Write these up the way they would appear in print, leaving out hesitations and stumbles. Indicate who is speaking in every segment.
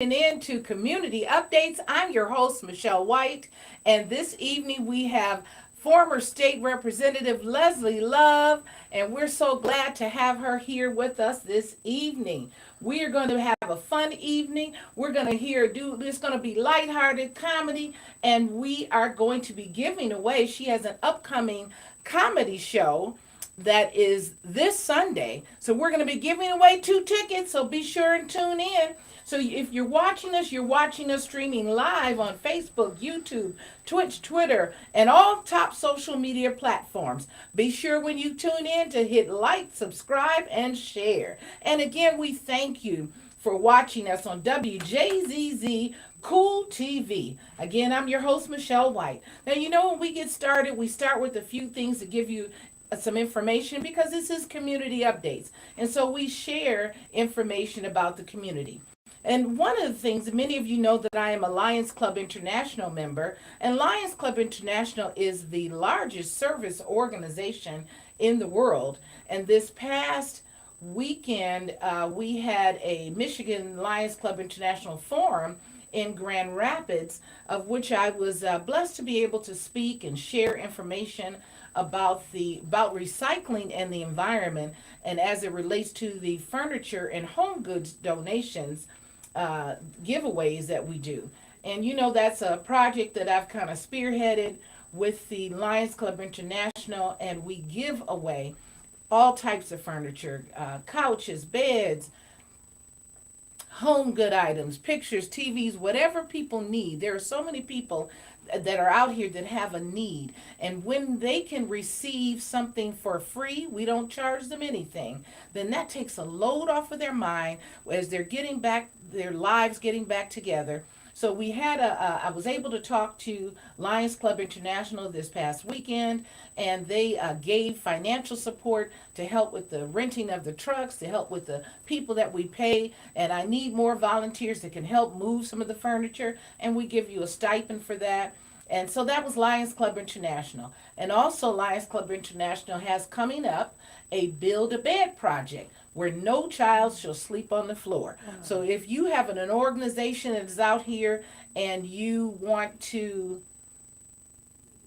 Speaker 1: in to Community Updates. I'm your host, Michelle White, and this evening we have former state representative Leslie Love, and we're so glad to have her here with us this evening. We are going to have a fun evening. We're going to it's going to be lighthearted comedy, and we are going to be giving away. She has an upcoming comedy show that is this Sunday. So we're going to be giving away 2 tickets. So be sure and tune in. So if you're watching us streaming live on Facebook, YouTube, Twitch, Twitter, and all top social media platforms. Be sure when you tune in to hit like, subscribe, and share. And again, we thank you for watching us on WJZZ Cool TV. Again, I'm your host, Michelle White. Now, when we get started, we start with a few things to give you some information because this is community updates. And so we share information about the community. And one of the things, many of you know that I am a Lions Club International member, and Lions Club International is the largest service organization in the world. And this past weekend, we had a Michigan Lions Club International Forum in Grand Rapids, of which I was blessed to be able to speak and share information about recycling and the environment, and as it relates to the furniture and home goods donations giveaways that we do. And that's a project that I've kind of spearheaded with the Lions Club International, and we give away all types of furniture, couches, beds, home good items, pictures, TVs, whatever people need. There are so many people that are out here that have a need, and when they can receive something for free, we don't charge them anything, then that takes a load off of their mind as they're getting back their lives, getting back together. So we had I was able to talk to Lions Club International this past weekend, and they gave financial support to help with the renting of the trucks, to help with the people that we pay. And I need more volunteers that can help move some of the furniture, and we give you a stipend for that. And so that was Lions Club International. And also Lions Club International has coming up a Build a Bed project where no child shall sleep on the floor. So if you have an organization that is out here and you want to,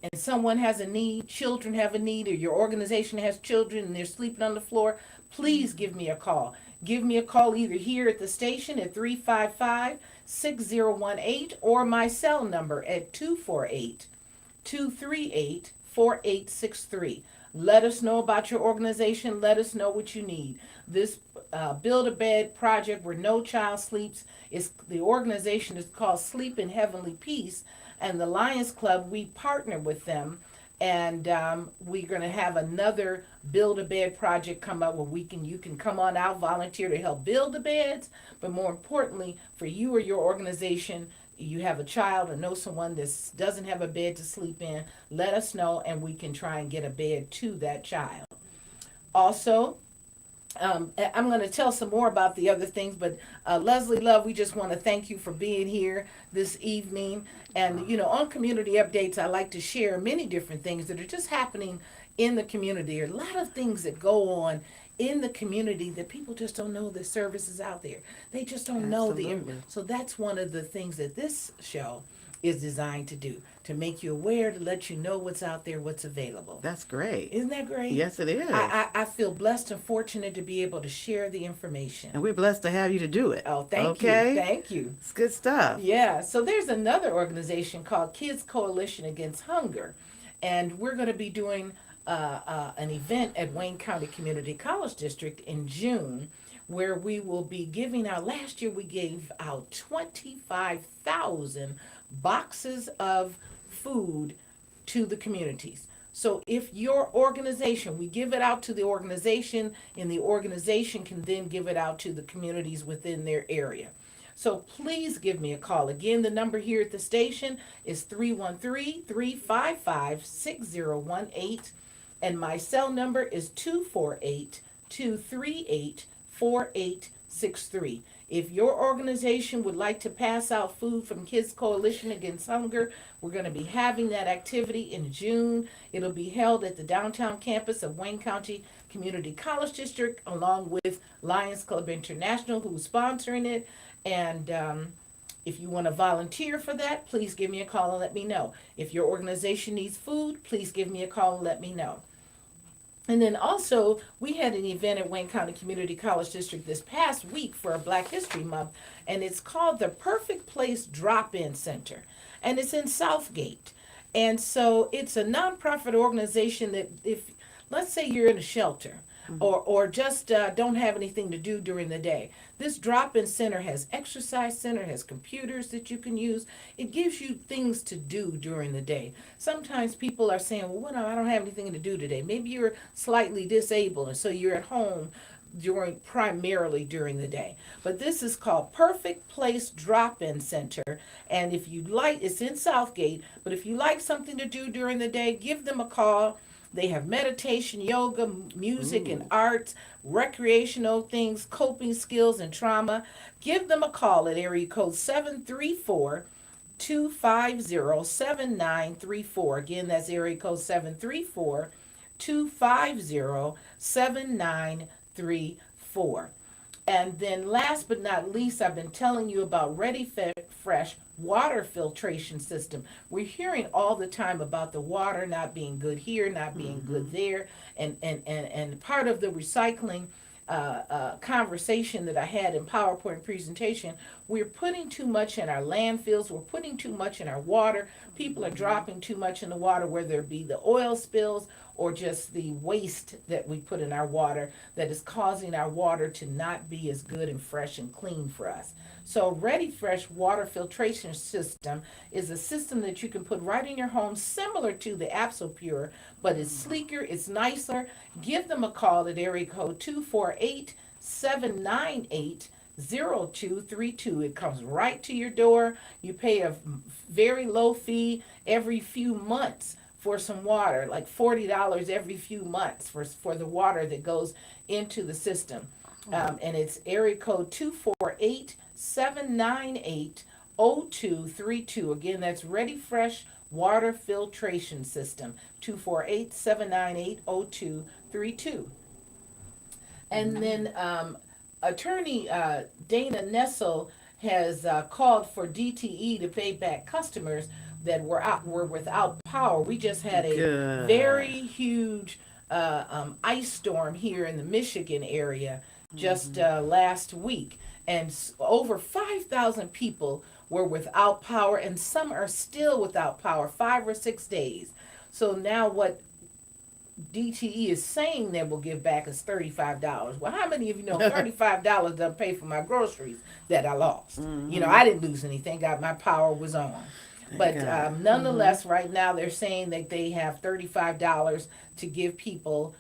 Speaker 1: and someone has a need, children have a need, or your organization has children and they're sleeping on the floor, please give me a call. Give me a call either here at the station at 355-6018 or my cell number at 248-238-4863. Let us know about your organization. Let us know what you need. This Build a Bed project where no child sleeps, the organization is called Sleep in Heavenly Peace, and the Lions Club, we partner with them, and we're going to have another Build a Bed project come up where you can come on out, volunteer to help build the beds, but more importantly, for you or your organization, you have a child or know someone that doesn't have a bed to sleep in, let us know and we can try and get a bed to that child. Also, I'm going to tell some more about the other things, but Leslie Love, we just want to thank you for being here this evening. And, on Community Updates, I like to share many different things that are just happening in the community. There are a lot of things that go on in the community that people just don't know the services out there. They just don't know so that's one of the things that this show is designed to do, to make you aware, to let you know what's out there, what's available.
Speaker 2: That's great.
Speaker 1: Isn't that great?
Speaker 2: Yes, it is.
Speaker 1: I feel blessed and fortunate to be able to share the information.
Speaker 2: And we're blessed to have you to do it.
Speaker 1: Oh, thank you. Thank you.
Speaker 2: It's good stuff.
Speaker 1: Yeah. So there's another organization called Kids Coalition Against Hunger. And we're going to be doing an event at Wayne County Community College District in June, where we will be giving out, last year we gave out 25,000 boxes of food to the communities. So if your organization, we give it out to the organization, and the organization can then give it out to the communities within their area. So please give me a call. Again, the number here at the station is 313-355-6018, and my cell number is 248-238-4863. If your organization would like to pass out food from Kids Coalition Against Hunger, we're going to be having that activity in June. It'll be held at the downtown campus of Wayne County Community College District, along with Lions Club International, who's sponsoring it. And If you want to volunteer for that, please give me a call and let me know. If your organization needs food, please give me a call and let me know. And then also, we had an event at Wayne County Community College District this past week for Black History Month, and it's called the Perfect Place Drop-In Center, and it's in Southgate. And so it's a nonprofit organization that, if let's say you're in a shelter, or just don't have anything to do during the day. This drop-in center has exercise center, has computers that you can use. It gives you things to do during the day. Sometimes people are saying, well, I don't have anything to do today. Maybe you're slightly disabled, and so you're at home primarily during the day. But this is called Perfect Place Drop-In Center, and if you like, it's in Southgate, but if you like something to do during the day, give them a call. They have meditation, yoga, music, and arts, recreational things, coping skills, and trauma. Give them a call at area code 734-250-7934. Again, that's area code 734-250-7934. And then last but not least, I've been telling you about Ready Fresh water filtration system. We're hearing all the time about the water not being good here, not being good there, and part of the recycling conversation that I had in PowerPoint presentation, we're putting too much in our landfills, we're putting too much in our water, people are dropping too much in the water, whether it be the oil spills or just the waste that we put in our water that is causing our water to not be as good and fresh and clean for us. So Ready Fresh water filtration system is a system that you can put right in your home, similar to the Absolpure, but it's sleeker, it's nicer. Give them a call at area code 248-798-0232. It comes right to your door. You pay a very low fee every few months for some water, like $40 every few months for the water that goes into the system. And it's area code 248-798-0232. Again, that's Ready Fresh water filtration system, 248-798-0232. And then attorney Dana Nessel has called for DTE to pay back customers that were without power. We just had a very huge ice storm here in the Michigan area just last week, and over 5,000 people were without power, and some are still without power 5 or 6 days. So now what DTE is saying they will give back is $35. Well, how many of you know $35 doesn't pay for my groceries that I lost? You know, I didn't lose anything. My power was on. But nonetheless, right now they're saying that they have $35 to give people.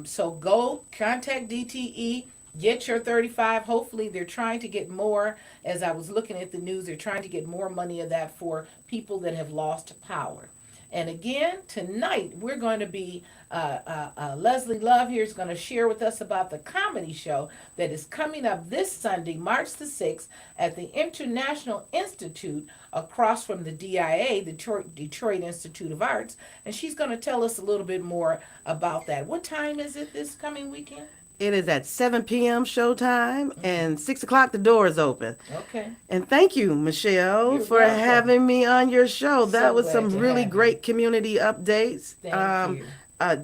Speaker 1: So go contact DTE, get your $35. Hopefully they're trying to get more. As I was looking at the news, they're trying to get more money of that for people that have lost power. And again, tonight we're going to be, Leslie Love here is going to share with us about the comedy show that is coming up this Sunday, March the 6th, at the International Institute across from the DIA, the Detroit Institute of Arts. And she's going to tell us a little bit more about that. What time is it this coming weekend?
Speaker 2: It is at 7 p.m. showtime, and 6 o'clock the door is open.
Speaker 1: Okay.
Speaker 2: And thank you, Michelle,
Speaker 1: You're
Speaker 2: for
Speaker 1: welcome.
Speaker 2: having me on your show. That
Speaker 1: So
Speaker 2: was
Speaker 1: glad
Speaker 2: some
Speaker 1: to
Speaker 2: really
Speaker 1: have
Speaker 2: great community updates.
Speaker 1: Thank you.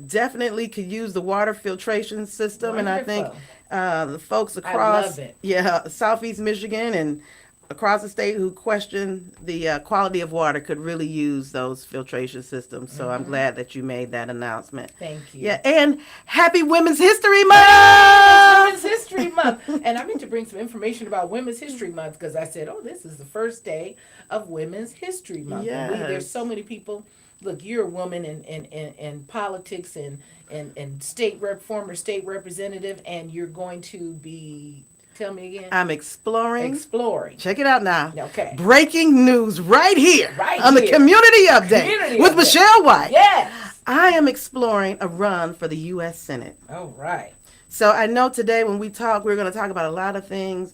Speaker 2: Definitely could use the water filtration system, and I think
Speaker 1: Wonderful.
Speaker 2: the folks
Speaker 1: I
Speaker 2: across
Speaker 1: love it.
Speaker 2: Southeast Michigan and across the state who question the quality of water could really use those filtration systems. So I'm glad that you made that announcement.
Speaker 1: Thank you.
Speaker 2: Yeah, and happy Women's History Month!
Speaker 1: Women's History Month. And I meant to bring some information about Women's History Month because I said, oh, this is the first day of Women's History Month. And there's so many people. Look, you're a woman in politics and former state representative, and you're going to be, tell me again.
Speaker 2: I'm exploring.
Speaker 1: Check
Speaker 2: it out now.
Speaker 1: Okay.
Speaker 2: Breaking news right here on
Speaker 1: here.
Speaker 2: the Community Update with Michelle White.
Speaker 1: Yes.
Speaker 2: I am exploring a run for the U.S. Senate.
Speaker 1: All right.
Speaker 2: So I know today when we talk, we're going to talk about a lot of things,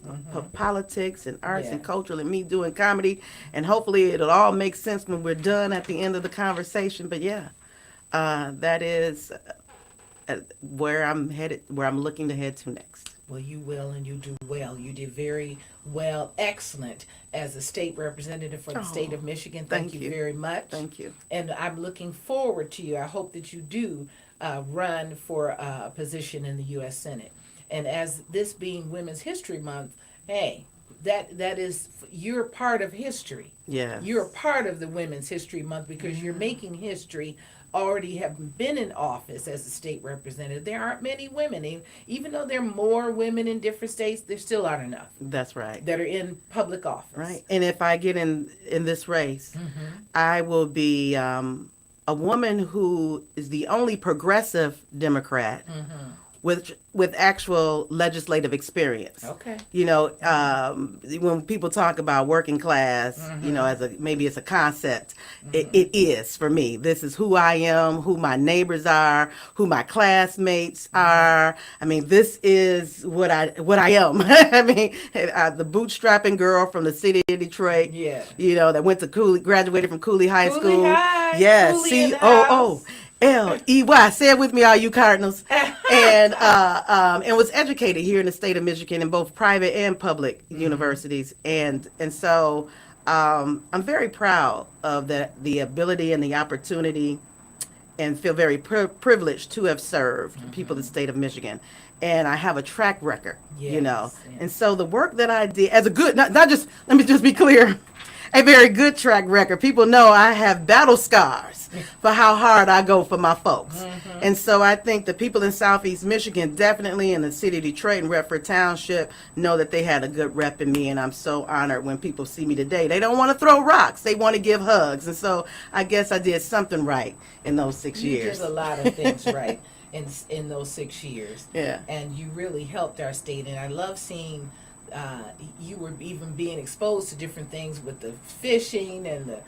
Speaker 2: politics and arts and culture, and me doing comedy. And hopefully it'll all make sense when we're done at the end of the conversation. But that is where I'm headed, where I'm looking to head to next.
Speaker 1: Well, you will, and you do well. You did very well, excellent as a state representative for the state of Michigan. Thank you very much.
Speaker 2: Thank you.
Speaker 1: And I'm looking forward to you. I hope that you do run for a position in the U.S. Senate. And as this being Women's History Month, hey, that is, you're part of history.
Speaker 2: Yes.
Speaker 1: You're a part of the Women's History Month because you're making history. Already have been in office as a state representative. There aren't many women, even though there are more women in different states. There still aren't enough.
Speaker 2: That's right.
Speaker 1: That are in public office.
Speaker 2: Right. And if I get in this race, I will be a woman who is the only progressive Democrat with actual legislative experience.
Speaker 1: Okay.
Speaker 2: You know, when people talk about working class, you know, as maybe it's a concept, it is for me. This is who I am, who my neighbors are, who my classmates are. I mean, this is what I am. I mean, the bootstrapping girl from the city of Detroit.
Speaker 1: Yeah.
Speaker 2: You know, that went to graduated from Cooley High
Speaker 1: Cooley
Speaker 2: School.
Speaker 1: High,
Speaker 2: Yes,
Speaker 1: Cooley in the
Speaker 2: COO. L-E-Y. Say it with me, all you Cardinals. And was educated here in the state of Michigan in both private and public universities. And so I'm very proud of the ability and the opportunity, and feel very privileged to have served people of the state of Michigan. And I have a track record, you know.
Speaker 1: Yes.
Speaker 2: And so the work that I did as a good, not just, let me just be clear, a very good track record. People know I have battle scars for how hard I go for my folks. And so I think the people in Southeast Michigan, definitely in the city of Detroit and Redford Township, know that they had a good rep in me, and I'm so honored when people see me today. They don't want to throw rocks. They want to give hugs. And so I guess I did something right in those 6 years.
Speaker 1: You did a lot of things right in those 6 years.
Speaker 2: Yeah.
Speaker 1: And you really helped our state. And I love seeing you were even being exposed to different things with the fishing and the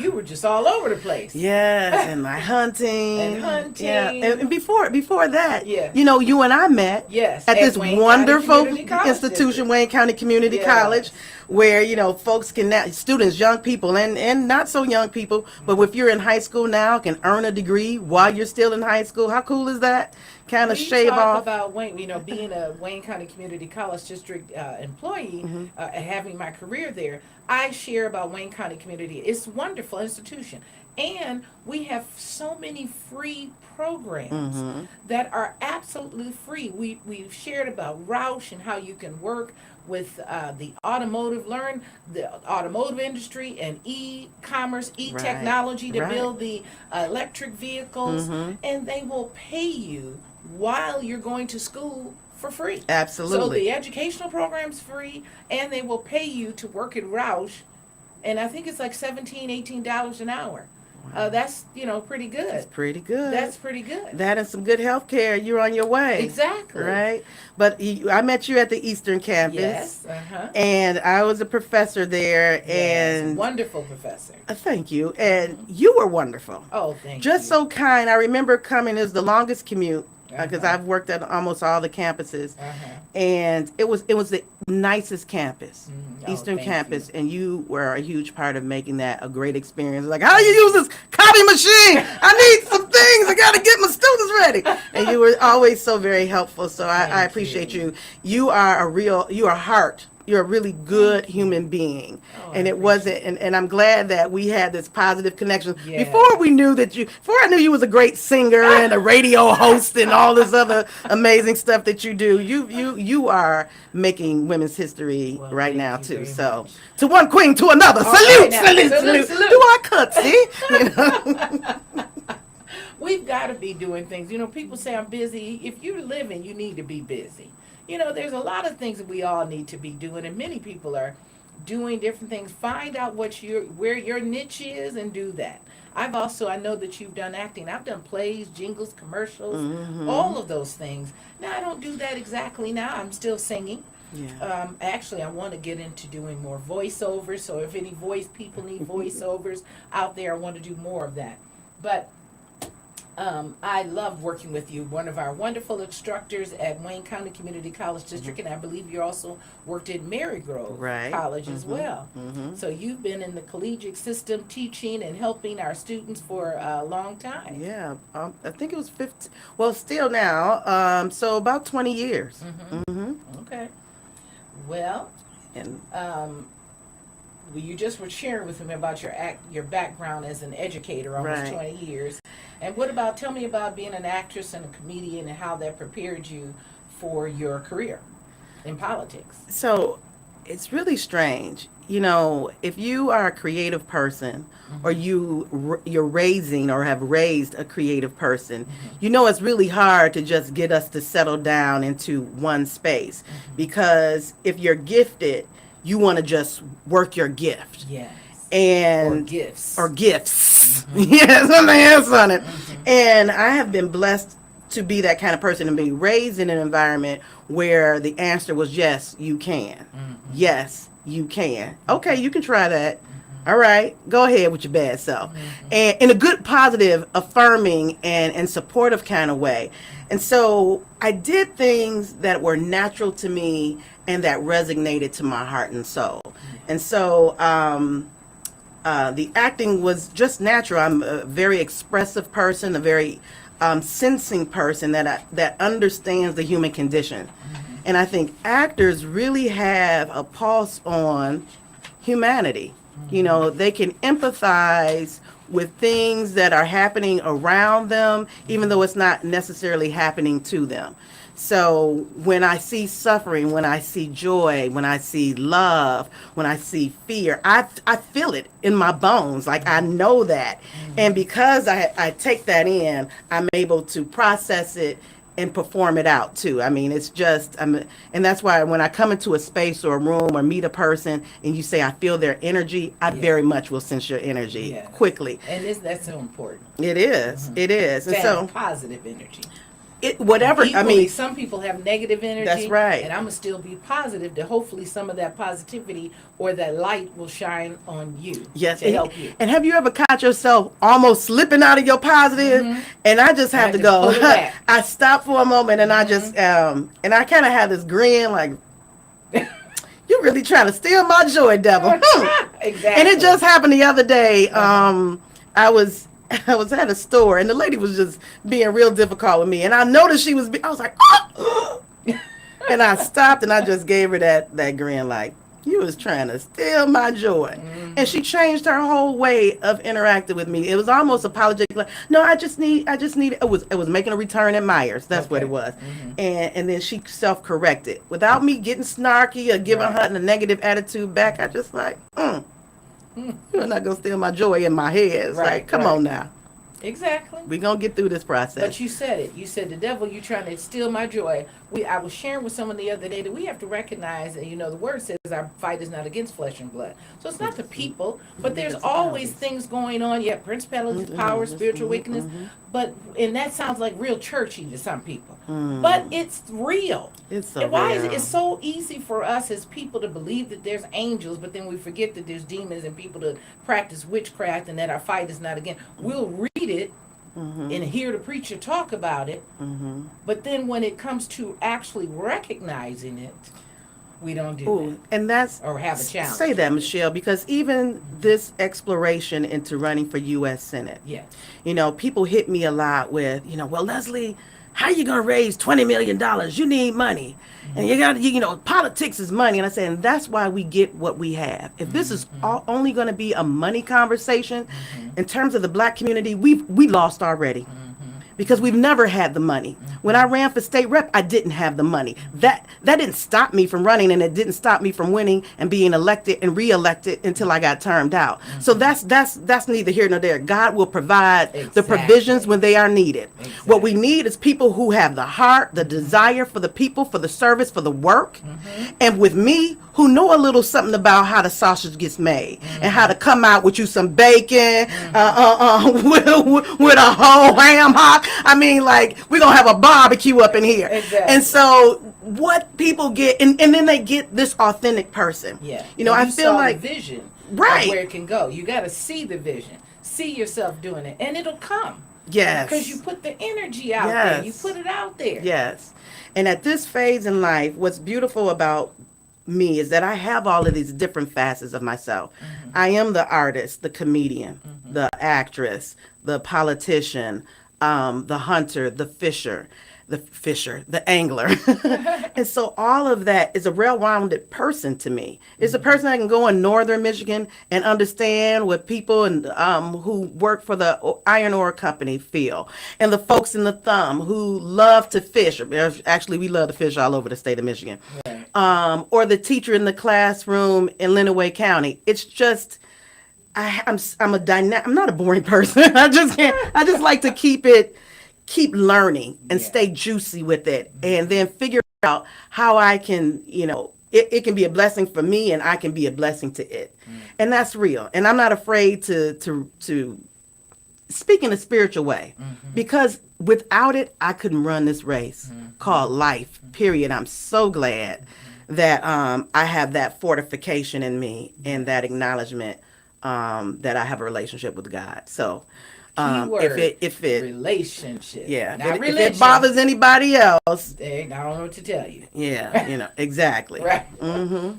Speaker 1: you were just all over the place.
Speaker 2: Yes, and my hunting.
Speaker 1: And hunting.
Speaker 2: Yeah, and before that,
Speaker 1: Yeah.
Speaker 2: you know, you and I met
Speaker 1: Yes,
Speaker 2: at this
Speaker 1: Wayne County
Speaker 2: wonderful
Speaker 1: Community College
Speaker 2: institution,
Speaker 1: District.
Speaker 2: Wayne County Community
Speaker 1: Yes.
Speaker 2: College, where, you know, folks can now, students, young people, and not so young people, but if you're in high school now, can earn a degree while you're still in high school. How cool is that? Kind of
Speaker 1: We
Speaker 2: shave
Speaker 1: talk
Speaker 2: off.
Speaker 1: about Wayne, you know, being a Wayne County Community College District employee, having my career there. I share about Wayne County Community. It's a wonderful institution, and we have so many free programs that are absolutely free. We've shared about Roush and how you can work with the learn the automotive industry and e-commerce, e-technology to
Speaker 2: right.
Speaker 1: build the electric vehicles, and they will pay you while you're going to school for free.
Speaker 2: Absolutely.
Speaker 1: So the educational program's free, and they will pay you to work at Roush, and I think it's like $18 an hour. That's, you know, pretty good.
Speaker 2: That's pretty good.
Speaker 1: That's pretty good.
Speaker 2: That and some good health care, you're on your way.
Speaker 1: Exactly.
Speaker 2: Right? But I met you at the Eastern Campus.
Speaker 1: Yes.
Speaker 2: And I was a professor there.
Speaker 1: Yes.
Speaker 2: And
Speaker 1: Wonderful professor.
Speaker 2: Thank you. And you were wonderful.
Speaker 1: Oh, thank you.
Speaker 2: Just so kind. I remember coming, it was the longest commute, because
Speaker 1: Uh-huh.
Speaker 2: I've worked at almost all the campuses. And it was the nicest campus,
Speaker 1: Oh,
Speaker 2: Eastern
Speaker 1: thank
Speaker 2: Campus, and you were a huge part of making that a great experience. Like, how do you use this copy machine? I need some things. I got to get my students ready. And you were always so very helpful. So I
Speaker 1: Thank
Speaker 2: appreciate you. You are a heart. You're a really good human being.
Speaker 1: Oh,
Speaker 2: And
Speaker 1: I
Speaker 2: it wasn't, and I'm glad that we had this positive connection.
Speaker 1: Yes.
Speaker 2: Before I knew you was a great singer and a radio host and all this other amazing stuff that you do, you are making women's history
Speaker 1: Well,
Speaker 2: right
Speaker 1: thank
Speaker 2: now
Speaker 1: you
Speaker 2: too.
Speaker 1: very
Speaker 2: So
Speaker 1: much.
Speaker 2: to one queen to another.
Speaker 1: All
Speaker 2: Salute,
Speaker 1: right now.
Speaker 2: salute,
Speaker 1: Salute,
Speaker 2: salute.
Speaker 1: salute.
Speaker 2: Do our cut, see? You know?
Speaker 1: We've got to be doing things. You know, people say I'm busy. If you're living, you need to be busy. You know, there's a lot of things that we all need to be doing, and many people are doing different things. Find out where your niche is and do that. I know that you've done acting. I've done plays, jingles, commercials, all of those things. Now, I don't do that exactly now. I'm still singing.
Speaker 2: Yeah.
Speaker 1: Actually, I want to get into doing more voiceovers. So if any people need voiceovers out there, I want to do more of that. But I love working with you, one of our wonderful instructors at Wayne County Community College District, and I believe you also worked at Marygrove
Speaker 2: Right.
Speaker 1: College as well. So you've been in the collegiate system teaching and helping our students for a long time.
Speaker 2: Yeah, I think it was 15. Well, still now. So about 20 years.
Speaker 1: Okay. Well,
Speaker 2: And
Speaker 1: um, well, you just were sharing with me about your background as an educator, almost
Speaker 2: right.
Speaker 1: 20 years. And what about? Tell me about being an actress and a comedian and how that prepared you for your career in politics.
Speaker 2: So it's really strange. You know, if you are a creative person or
Speaker 1: Mm-hmm.
Speaker 2: you're raising or have raised a creative person,
Speaker 1: Mm-hmm.
Speaker 2: you know it's really hard to just get us to settle down into one space
Speaker 1: Mm-hmm.
Speaker 2: because if you're gifted, you want to just work your gift.
Speaker 1: Yes. Or
Speaker 2: And or
Speaker 1: gifts.
Speaker 2: gifts.
Speaker 1: Mm-hmm.
Speaker 2: Yes, I'm the hands on it.
Speaker 1: Mm-hmm.
Speaker 2: And I have been blessed to be that kind of person and be raised in an environment where the answer was yes, you can.
Speaker 1: Mm-hmm.
Speaker 2: Yes, you can. Okay, you can try that. All right, go ahead with your bad self.
Speaker 1: Mm-hmm.
Speaker 2: And in a good, positive, affirming, and supportive kind of way. And so I did things that were natural to me and that resonated to my heart and soul. And so the acting was just natural. I'm a very expressive person, a very sensing person that understands the human condition. And I think actors really have a pulse on humanity. You know, they can empathize with things that are happening around them, even though it's not necessarily happening to them. So when I see suffering, when I see joy, when I see love, when I see fear, I feel it in my bones. Like I know that. And because I take that in, I'm able to process it and perform it out too. I mean, it's just, and that's why when I come into a space or a room or meet a person and you say, I feel their energy, I
Speaker 1: Yeah.
Speaker 2: very much will sense your energy
Speaker 1: Yes.
Speaker 2: quickly.
Speaker 1: And that's so important.
Speaker 2: It is. It is.
Speaker 1: To
Speaker 2: And
Speaker 1: have
Speaker 2: so,
Speaker 1: positive energy.
Speaker 2: whatever, I
Speaker 1: Equally,
Speaker 2: mean,
Speaker 1: some people have negative energy.
Speaker 2: That's right.
Speaker 1: And I'm gonna still be positive to hopefully some of that positivity or that light will shine on you.
Speaker 2: yes.
Speaker 1: To
Speaker 2: And,
Speaker 1: help you.
Speaker 2: and have you ever caught yourself almost slipping out of your positive?
Speaker 1: Mhm.
Speaker 2: And I just
Speaker 1: I
Speaker 2: have
Speaker 1: had
Speaker 2: to
Speaker 1: to
Speaker 2: go.
Speaker 1: pull it back.
Speaker 2: I stop for a moment and I just, and I kind of have this grin like, you really trying to steal my joy, devil.
Speaker 1: Exactly.
Speaker 2: And it just happened the other day. I was I was at a store and the lady was just being real difficult with me, and I noticed she was. I was like, oh! And I stopped and I just gave her that grin, like you was trying to steal my joy. And she changed her whole way of interacting with me. It was almost apologetic, like, no, I just need. It was making a return at Myers. That's what
Speaker 1: Okay.
Speaker 2: it was. And then she self corrected without me getting snarky or giving
Speaker 1: Right.
Speaker 2: her the negative attitude back. I just like, you're not gonna steal my joy in my head. It's
Speaker 1: Right,
Speaker 2: like, come
Speaker 1: right.
Speaker 2: on now.
Speaker 1: Exactly.
Speaker 2: We're gonna get through this process.
Speaker 1: But you said it. You said the devil. You trying to steal my joy. I was sharing with someone the other day that we have to recognize, and the word says our fight is not against flesh and blood. So it's not the people, but there's always things going on. You have principalities, power, spiritual wickedness. And that sounds like real churchy to some people, but it's real.
Speaker 2: It's so
Speaker 1: And why is
Speaker 2: real.
Speaker 1: it? It's so easy for us as people to believe that there's angels, but then we forget that there's demons and people to practice witchcraft, and that our fight is not against. We'll read it and hear the preacher talk about it, but then when it comes to actually recognizing it, we don't do
Speaker 2: Ooh, and that's
Speaker 1: or have a challenge.
Speaker 2: Say that, Michelle, because even this exploration into running for U.S. Senate,
Speaker 1: Yes.
Speaker 2: People hit me a lot with, well, Leslie, how are you going to raise $20 million? You need money. And you got to, politics is money. And I said, and that's why we get what we have. If this is only going to be a money conversation, in terms of the black community, we lost already. Because we've never had the money. When I ran for state rep, I didn't have the money. That didn't stop me from running, and it didn't stop me from winning and being elected and reelected until I got termed out. So that's neither here nor there. God will provide the provisions when they are needed. What we need is people who have the heart, the desire for the people, for the service, for the work. And with me, who know a little something about how the sausage gets made and how to come out with you some bacon with a whole ham hock. I mean, like, we're going to have a barbecue up in here.
Speaker 1: Exactly.
Speaker 2: And so what people get, and then they get this authentic person.
Speaker 1: Yeah.
Speaker 2: I
Speaker 1: you
Speaker 2: feel
Speaker 1: saw
Speaker 2: like,
Speaker 1: the vision
Speaker 2: right.
Speaker 1: of where it can go. You got to see the vision. See yourself doing it, and it'll come.
Speaker 2: yes.
Speaker 1: Because you put the energy out there. You
Speaker 2: Yes.
Speaker 1: put it out there.
Speaker 2: Yes. And at this phase in life, what's beautiful about me is that I have all of these different facets of myself. I am the artist, the comedian, the actress, the politician, the hunter, the fisher. the fisher, the angler. And so all of that is a well-rounded person to me. It's a person that can go in northern Michigan and understand what people and who work for the iron ore company feel, and the folks in the thumb who love to fish. Actually, we love to fish all over the state of Michigan.
Speaker 1: Right.
Speaker 2: Or the teacher in the classroom in Lenawee County. It's just I'm not a boring person. I just like to keep learning and stay juicy with it, and then figure out how I can, it can be a blessing for me and I can be a blessing to it. And that's real. And I'm not afraid to speak in a spiritual way, because without it, I couldn't run this race called life, period. I'm so glad that I have that fortification in me and that acknowledgement that I have a relationship with God. So if it
Speaker 1: relationship,
Speaker 2: yeah,
Speaker 1: not
Speaker 2: if
Speaker 1: religion.
Speaker 2: it bothers anybody else,
Speaker 1: I don't know what to tell you.
Speaker 2: yeah, exactly.
Speaker 1: Right.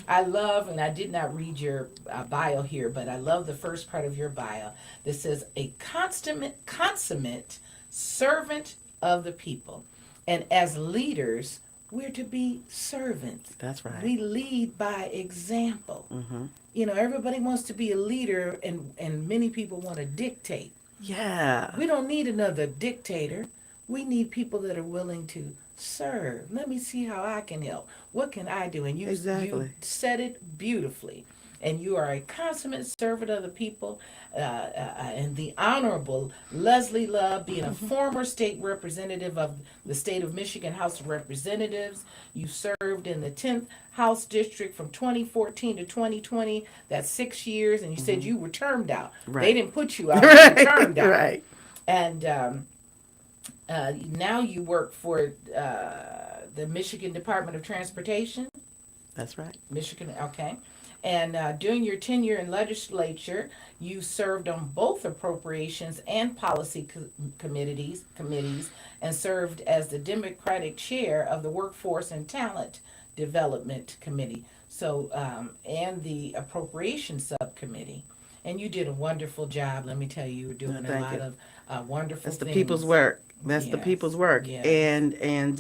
Speaker 1: I love, and I did not read your bio here, but I love the first part of your bio that says a consummate servant of the people. And as leaders, we're to be servants.
Speaker 2: That's right.
Speaker 1: We lead by example. Everybody wants to be a leader, and many people want to dictate.
Speaker 2: Yeah.
Speaker 1: We don't need another dictator. We need people that are willing to serve. Let me see how I can help. What can I do? And you said it beautifully. And you are a consummate servant of the people. And the Honorable Leslie Love, being a former state representative of the state of Michigan House of Representatives. You served in the 10th House District from 2014 to 2020. That's 6 years. And you said you were termed out.
Speaker 2: Right.
Speaker 1: They didn't put you out. You were termed out.
Speaker 2: Right.
Speaker 1: And now you work for the Michigan Department of Transportation.
Speaker 2: That's right.
Speaker 1: Michigan, okay. And during your tenure in legislature, you served on both appropriations and policy committees, and served as the Democratic chair of the Workforce and Talent Development Committee. So, and the Appropriations Subcommittee. And you did a wonderful job. Let me tell you, you were doing a lot of wonderful
Speaker 2: things. That's
Speaker 1: the
Speaker 2: people's work. That's the people's work.
Speaker 1: Yes.
Speaker 2: And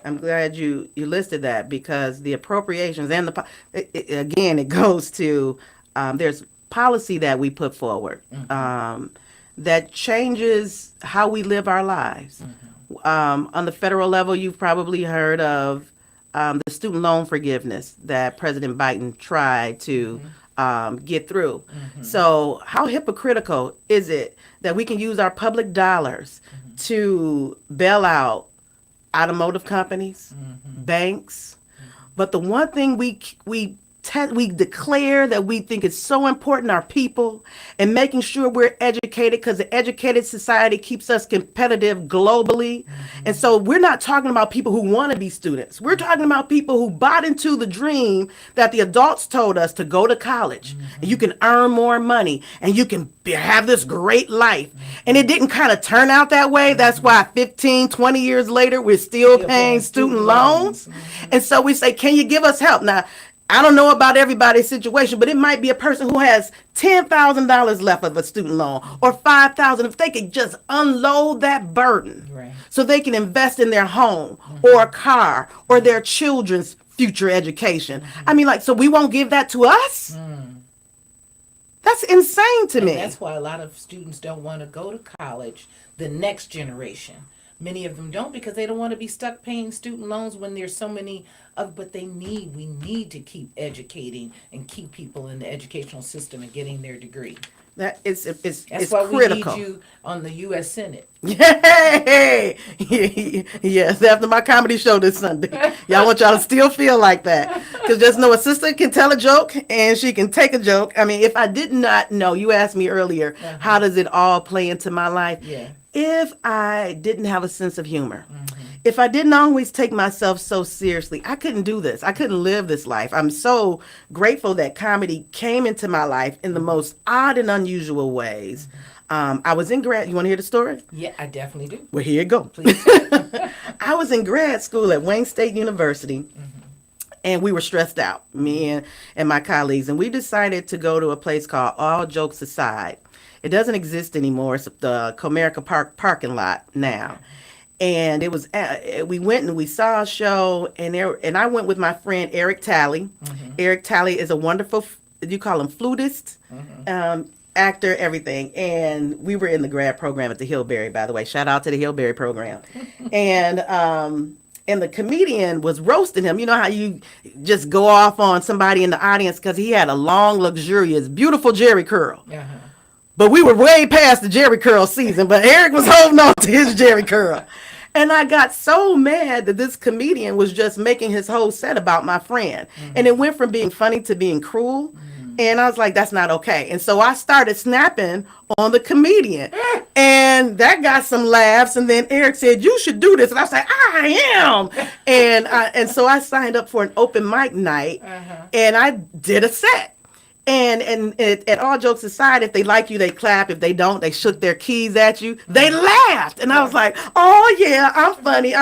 Speaker 2: I'm glad you listed that, because the appropriations and again, it goes to there's policy that we put forward that changes how we live our lives. On the federal level, you've probably heard of the student loan forgiveness that President Biden tried to get through. So how hypocritical is it that we can use our public dollars to bail out automotive companies, banks, but the one thing we declare that we think is so important are people, and making sure we're educated, because the educated society keeps us competitive globally. And so we're not talking about people who want to be students. We're talking about people who bought into the dream that the adults told us to go to college and you can earn more money and you can have this great life. And it didn't kind of turn out that way. That's why 15, 20 years later, we're still paying student loans. And so we say, can you give us help? Now, I don't know about everybody's situation, but it might be a person who has $10,000 left of a student loan, or $5,000. If they could just unload that burden,
Speaker 1: right,
Speaker 2: so they can invest in their home or a car or their children's future education. I mean, so we won't give that to us? That's insane to me.
Speaker 1: That's why a lot of students don't want to go to college, the next generation. Many of them don't, because they don't want to be stuck paying student loans when there's so many but we need to keep educating and keep people in the educational system and getting their degree.
Speaker 2: That it's
Speaker 1: That's why
Speaker 2: critical.
Speaker 1: We need you on the U.S. Senate.
Speaker 2: Yay! Yes, after my comedy show this Sunday. Y'all want y'all to still feel like that. Because just know a sister can tell a joke and she can take a joke. I mean, if I did not know, you asked me earlier, how does it all play into my life?
Speaker 1: Yeah.
Speaker 2: If I didn't have a sense of humor, if I didn't always take myself so seriously, I couldn't do this. I couldn't live this life. I'm so grateful that comedy came into my life in the most odd and unusual ways. I was in grad. You want to hear the story?
Speaker 1: Yeah, I definitely do.
Speaker 2: Well, here you go.
Speaker 1: Please.
Speaker 2: I was in grad school at Wayne State University, and we were stressed out, me and my colleagues, and we decided to go to a place called All Jokes Aside. It doesn't exist anymore. It's the Comerica Park parking lot now. and it was we went and we saw a show, and I went with my friend Eric Talley. Eric Talley is a wonderful, you call him flutist, actor, everything. And we were in the grad program at the Hillberry, by the way. Shout out to the Hillberry program. And the comedian was roasting him. You know how you just go off on somebody in the audience because he had a long, luxurious, beautiful Jerry curl. But we were way past the Jerry curl season, but Eric was holding on to his Jerry curl. And I got so mad that this comedian was just making his whole set about my friend. And it went from being funny to being cruel. And I was like, that's not okay. And so I started snapping on the comedian. And that got some laughs. And then Eric said, you should do this. And I was like, I am. And so I signed up for an open mic night. And I did a set. And all jokes aside, if they like you, they clap. If they don't, they shook their keys at you. They laughed. And I was like, oh, yeah, I'm funny.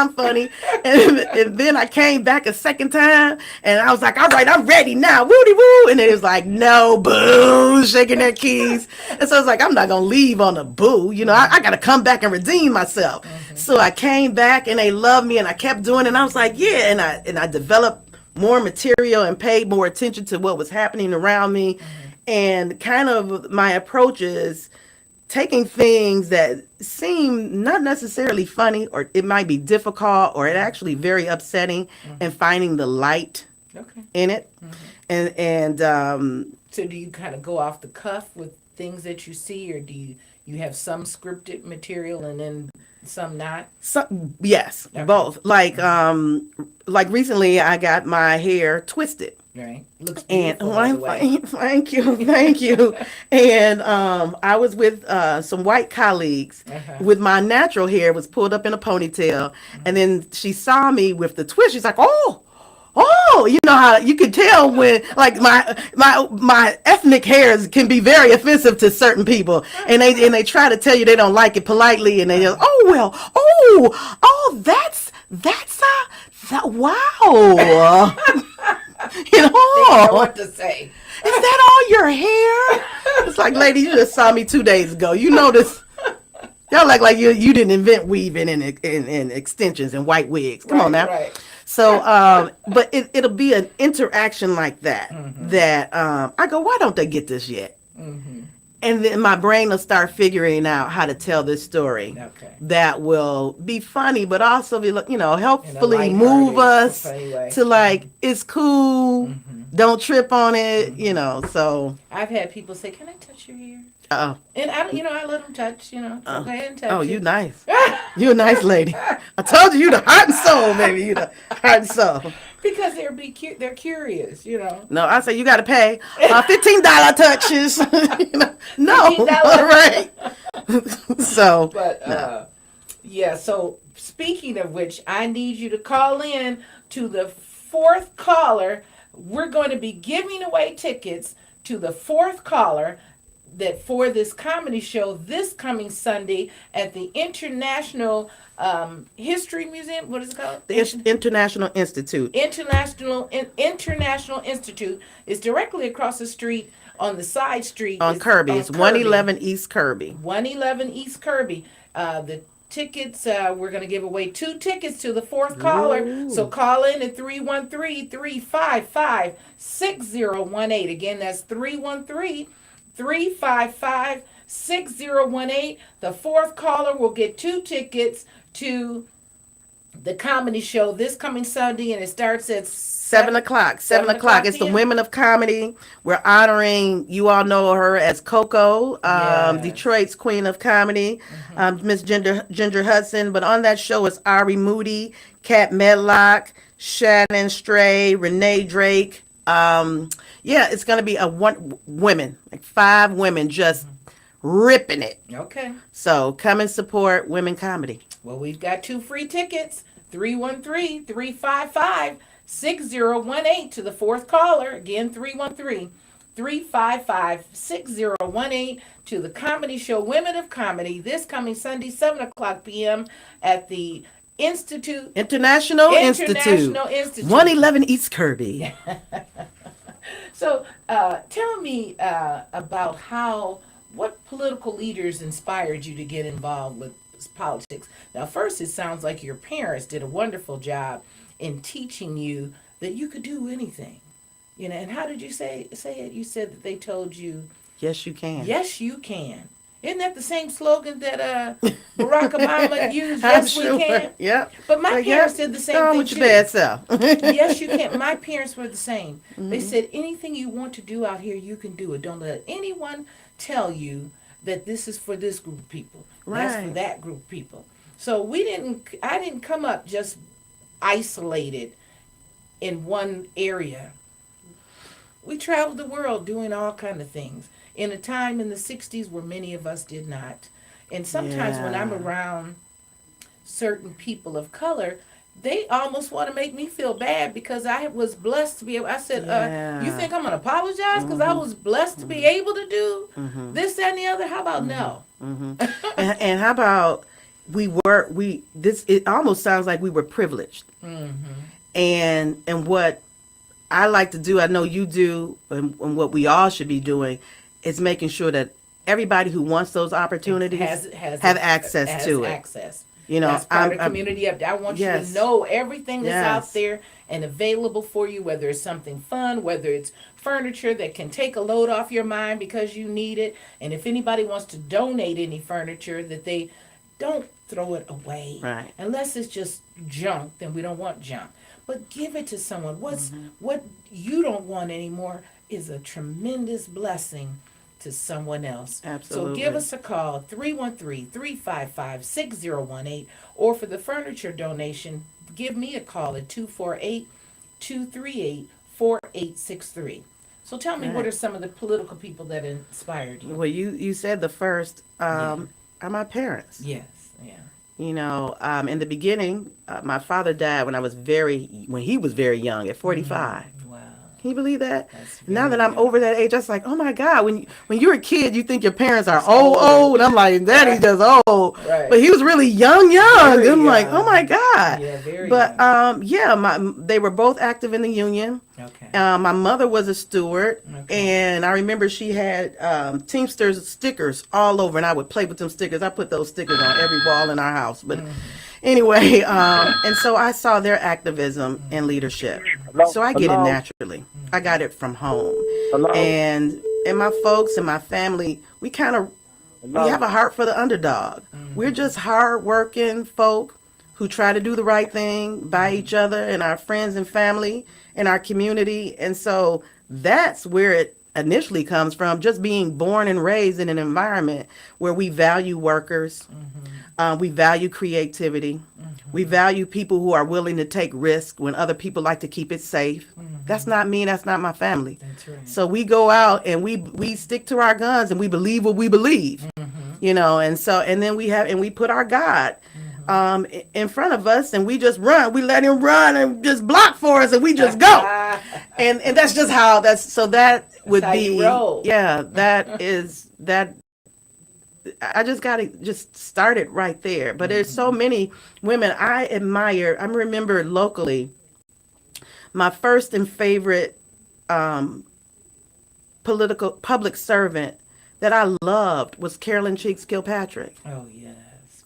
Speaker 2: And then I came back a second time, and I was like, all right, I'm ready now. Woody woo. And it was like, no, boo, shaking their keys. And so I was like, I'm not going to leave on a boo. You know, I got to come back and redeem myself. So I came back, and they loved me, and I kept doing it. And I was like, yeah. And I developed more material and paid more attention to what was happening around me. And kind of my approach is taking things that seem not necessarily funny, or it might be difficult, or it actually very upsetting, and finding the light in it. And
Speaker 1: so do you kind of go off the cuff with things that you see, or do you have some scripted material and then some not?
Speaker 2: Yes, both. Like recently I got my hair twisted.
Speaker 1: Right. Looks
Speaker 2: And
Speaker 1: beautiful, by the way.
Speaker 2: thank you. And I was with some white colleagues with my natural hair was pulled up in a ponytail, and then she saw me with the twist. She's like, oh, you know how you could tell when, like, my ethnic hairs can be very offensive to certain people, and they try to tell you they don't like it politely, and they just, wow. You know,
Speaker 1: They know what to say.
Speaker 2: Is that all your hair? It's like, lady, you just saw me 2 days ago. You know this. Y'all like you didn't invent weaving and extensions and white wigs. Come on now.
Speaker 1: Right.
Speaker 2: So, but it'll be an interaction like that. That I go, why don't they get this yet? And then my brain will start figuring out how to tell this story that will be funny, but also be, you know, helpfully move us to like, it's cool, don't trip on it, you know. So
Speaker 1: I've had people say, "Can I touch your hair?"
Speaker 2: Oh.
Speaker 1: And I let them touch. You know, go ahead and touch.
Speaker 2: Oh, you nice. You a nice lady. I told you the heart and soul, baby. You the heart and soul.
Speaker 1: Because they're curious, you know.
Speaker 2: No, I say you got to pay $15 touches. You know? No,
Speaker 1: $15.
Speaker 2: right. So,
Speaker 1: but yeah. So speaking of which, I need you to call in to the fourth caller. We're going to be giving away tickets to the fourth caller that for this comedy show this coming Sunday at the International History Museum. What is it called?
Speaker 2: The International Institute.
Speaker 1: International Institute is directly across the street on the side street.
Speaker 2: On Kirby. It's 111 East Kirby.
Speaker 1: 111 East Kirby. The tickets, we're going to give away 2 tickets to the fourth caller.
Speaker 2: Ooh.
Speaker 1: So call in at 313-355-6018. Again, that's 313-355-6018. The fourth caller will get 2 tickets to the comedy show this coming Sunday, and it starts at
Speaker 2: 7 o'clock. 7 o'clock. It's the
Speaker 1: p.m.
Speaker 2: Women of Comedy. We're honoring, you all know her as Coco,
Speaker 1: Yes.
Speaker 2: Detroit's Queen of Comedy, Miss Ginger Hudson. But on that show is Ari Moody, Kat Medlock, Shannon Stray, Renee Drake. It's going to be women, like 5 women just ripping it.
Speaker 1: Okay.
Speaker 2: So come and support women comedy.
Speaker 1: Well, we've got 2 free tickets. 313-355-6018 to the fourth caller. Again, 313-355-6018 to the comedy show Women of Comedy this coming Sunday, 7 o'clock p.m. at the
Speaker 2: International Institute. 111 East Kirby.
Speaker 1: So tell me about what political leaders inspired you to get involved with politics. Now, first, it sounds like your parents did a wonderful job in teaching you that you could do anything. And how did you say it? You said that they told you,
Speaker 2: Yes, you can.
Speaker 1: yes, you can. Isn't that the same slogan that Barack Obama used?
Speaker 2: I'm
Speaker 1: Yes,
Speaker 2: sure.
Speaker 1: we can.
Speaker 2: Yep.
Speaker 1: But my
Speaker 2: Like,
Speaker 1: parents
Speaker 2: yep,
Speaker 1: did the
Speaker 2: go
Speaker 1: same
Speaker 2: on
Speaker 1: thing
Speaker 2: with
Speaker 1: too.
Speaker 2: your bad self.
Speaker 1: Yes, you can. My parents were the same. They said anything you want to do out here, you can do it. Don't let anyone tell you that this is for this group of people. That's for
Speaker 2: Right.
Speaker 1: that group of people. So I didn't come up just isolated in one area. We traveled the world doing all kind of things in a time in the 60s where many of us did not. And sometimes when I'm
Speaker 2: Yeah.
Speaker 1: around certain people of color, they almost want to make me feel bad because I was blessed to be able. I said, you
Speaker 2: Yeah.
Speaker 1: think I'm going to apologize because I was blessed to be able to do
Speaker 2: Mhm.
Speaker 1: this, that, and the other? How about no?
Speaker 2: Mhm. And how about it almost sounds like we were privileged. And what I like to do, I know you do, and what we all should be doing is making sure that everybody who wants those opportunities have access to it.
Speaker 1: Access.
Speaker 2: You know,
Speaker 1: That's part of community update. I want you
Speaker 2: yes.
Speaker 1: to know everything that's out
Speaker 2: Yes.
Speaker 1: there and available for you, whether it's something fun, whether it's furniture that can take a load off your mind because you need it. And if anybody wants to donate any furniture, that they don't throw it away.
Speaker 2: Right.
Speaker 1: Unless it's just junk, then we don't want junk. But give it to someone. What you don't want anymore is a tremendous blessing to someone else.
Speaker 2: Absolutely.
Speaker 1: So give us a call, 313-355-6018, or for the furniture donation, give me a call at 248-238-4863. So tell me,
Speaker 2: Right.
Speaker 1: what are some of the political people that inspired you?
Speaker 2: Well, you said the first are my parents.
Speaker 1: Yes, yeah.
Speaker 2: You know, in the beginning, my father died when he was very young, at 45.
Speaker 1: Wow.
Speaker 2: Can you believe that?
Speaker 1: That's
Speaker 2: Now
Speaker 1: very
Speaker 2: that I'm
Speaker 1: young.
Speaker 2: over that age, I was like, oh my God, when you're a kid, you think your parents are old. And I'm like, Daddy's just old.
Speaker 1: Right.
Speaker 2: But he was really young.
Speaker 1: Very
Speaker 2: I'm like,
Speaker 1: young.
Speaker 2: oh my God.
Speaker 1: Yeah, very
Speaker 2: But
Speaker 1: young.
Speaker 2: they were both active in the union.
Speaker 1: Okay.
Speaker 2: My mother was a steward,
Speaker 1: Okay.
Speaker 2: and I remember she had Teamsters stickers all over, and I would play with them stickers. I put those stickers on every wall in our house. But anyway, and so I saw their activism and leadership. So I get it naturally. I got it from home. And my folks and my family, we have a heart for the underdog. We're just hardworking folk who try to do the right thing by each other and our friends and family and our community. And so that's where it initially comes from, just being born and raised in an environment where we value workers, we value creativity, we value people who are willing to take risks when other people like to keep it safe. That's not me, that's not my family.
Speaker 1: That's right.
Speaker 2: So we go out and we stick to our guns and we believe what we believe, you know, and then we put our God in front of us and we just run. We let him run and just block for us and we just go. And that's just how that would
Speaker 1: how
Speaker 2: be.
Speaker 1: you roll.
Speaker 2: Yeah, that is that. I just got to just start it right there. But there's so many women I admire. I remember locally, my first and favorite public servant that I loved was Carolyn Cheeks Kilpatrick.
Speaker 1: Oh, yes.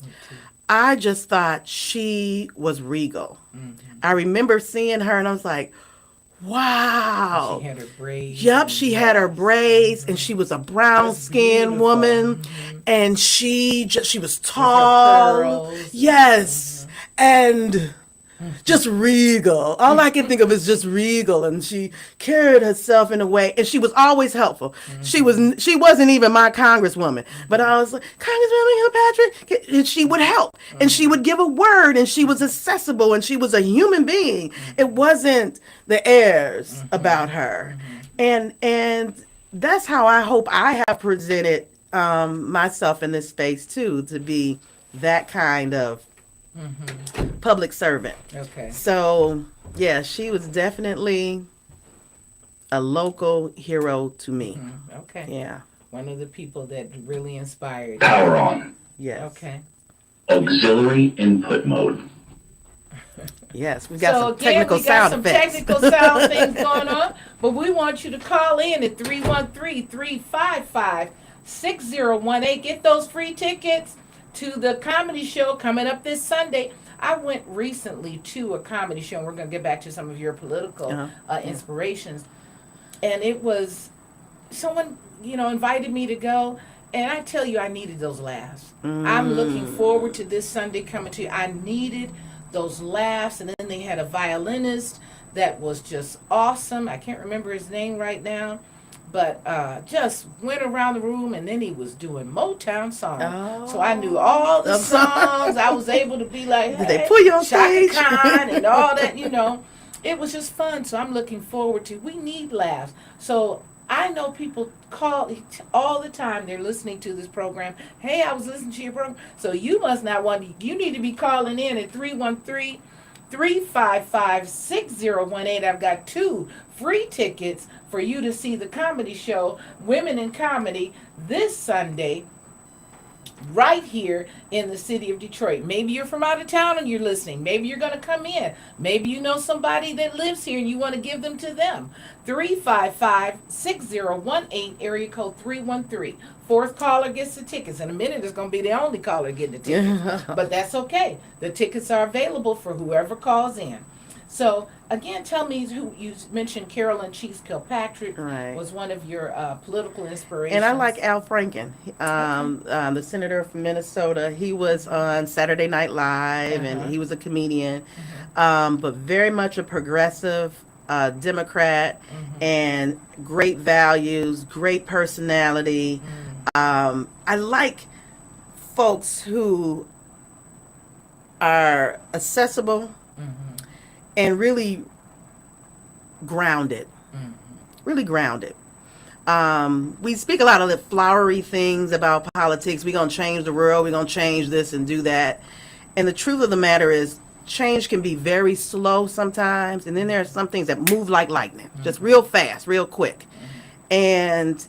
Speaker 1: Me too.
Speaker 2: I just thought she was regal. I remember seeing her and I was like, wow.
Speaker 1: She had her braids.
Speaker 2: Yep, she had her braids and she was a brown skinned
Speaker 1: beautiful.
Speaker 2: woman and she was tall.
Speaker 1: pearls.
Speaker 2: Yes. And just regal. All I can think of is just regal, and she carried herself in a way, and she was always helpful. She wasn't even my congresswoman, but I was like, Congresswoman Kilpatrick, and she would help, and she would give a word, and she was accessible, and she was a human being. It wasn't the airs about her, and that's how I hope I have presented myself in this space too, to be that kind of public servant.
Speaker 1: Okay.
Speaker 2: So, yeah, she was definitely a local hero to me.
Speaker 1: Okay.
Speaker 2: Yeah.
Speaker 1: One of the people that really inspired you.
Speaker 3: Power on.
Speaker 2: Yes.
Speaker 1: Okay.
Speaker 3: Auxiliary input mode.
Speaker 2: Yes. We got
Speaker 1: So
Speaker 2: some
Speaker 1: again,
Speaker 2: technical
Speaker 1: we got
Speaker 2: sound
Speaker 1: some
Speaker 2: effects.
Speaker 1: technical sound things going on, but we want you to call in at 313-355-6018. Get those free tickets to the comedy show coming up this Sunday. I went recently to a comedy show, and we're going to get back to some of your political inspirations. And it was someone, invited me to go. And I tell you, I needed those laughs. I'm looking forward to this Sunday coming to you. I needed those laughs. And then they had a violinist that was just awesome. I can't remember his name right now. But just went around the room, and then he was doing Motown songs. Oh. So I knew all the songs. I was able to be like, hey,
Speaker 2: did they put you on
Speaker 1: Shaka
Speaker 2: stage?
Speaker 1: Khan and all that, It was just fun. So I'm looking forward to. We need laughs. So I know people call all the time. They're listening to this program. Hey, I was listening to your program. So you must not want. You need to be calling in at 313-355-6018. I've got 2 free tickets for you to see the comedy show, Women in Comedy, this Sunday, right here in the city of Detroit. Maybe you're from out of town and you're listening. Maybe you're going to come in. Maybe you know somebody that lives here and you want to give them to them. 355-6018, area code 313. Fourth caller gets the tickets. In a minute, it's going to be the only caller getting the tickets. But that's okay. The tickets are available for whoever calls in. So, again, tell me who you mentioned. Carolyn Cheeks Kilpatrick was one of your political inspirations.
Speaker 2: And I like Al Franken, the senator from Minnesota. He was on Saturday Night Live, and he was a comedian, but very much a progressive Democrat, and great values, great personality. I like folks who are accessible and really grounded. Really grounded. We speak a lot of the flowery things about politics. We're going to change the world. We're going to change this and do that. And the truth of the matter is, change can be very slow sometimes. And then there are some things that move like lightning, just real fast, real quick. But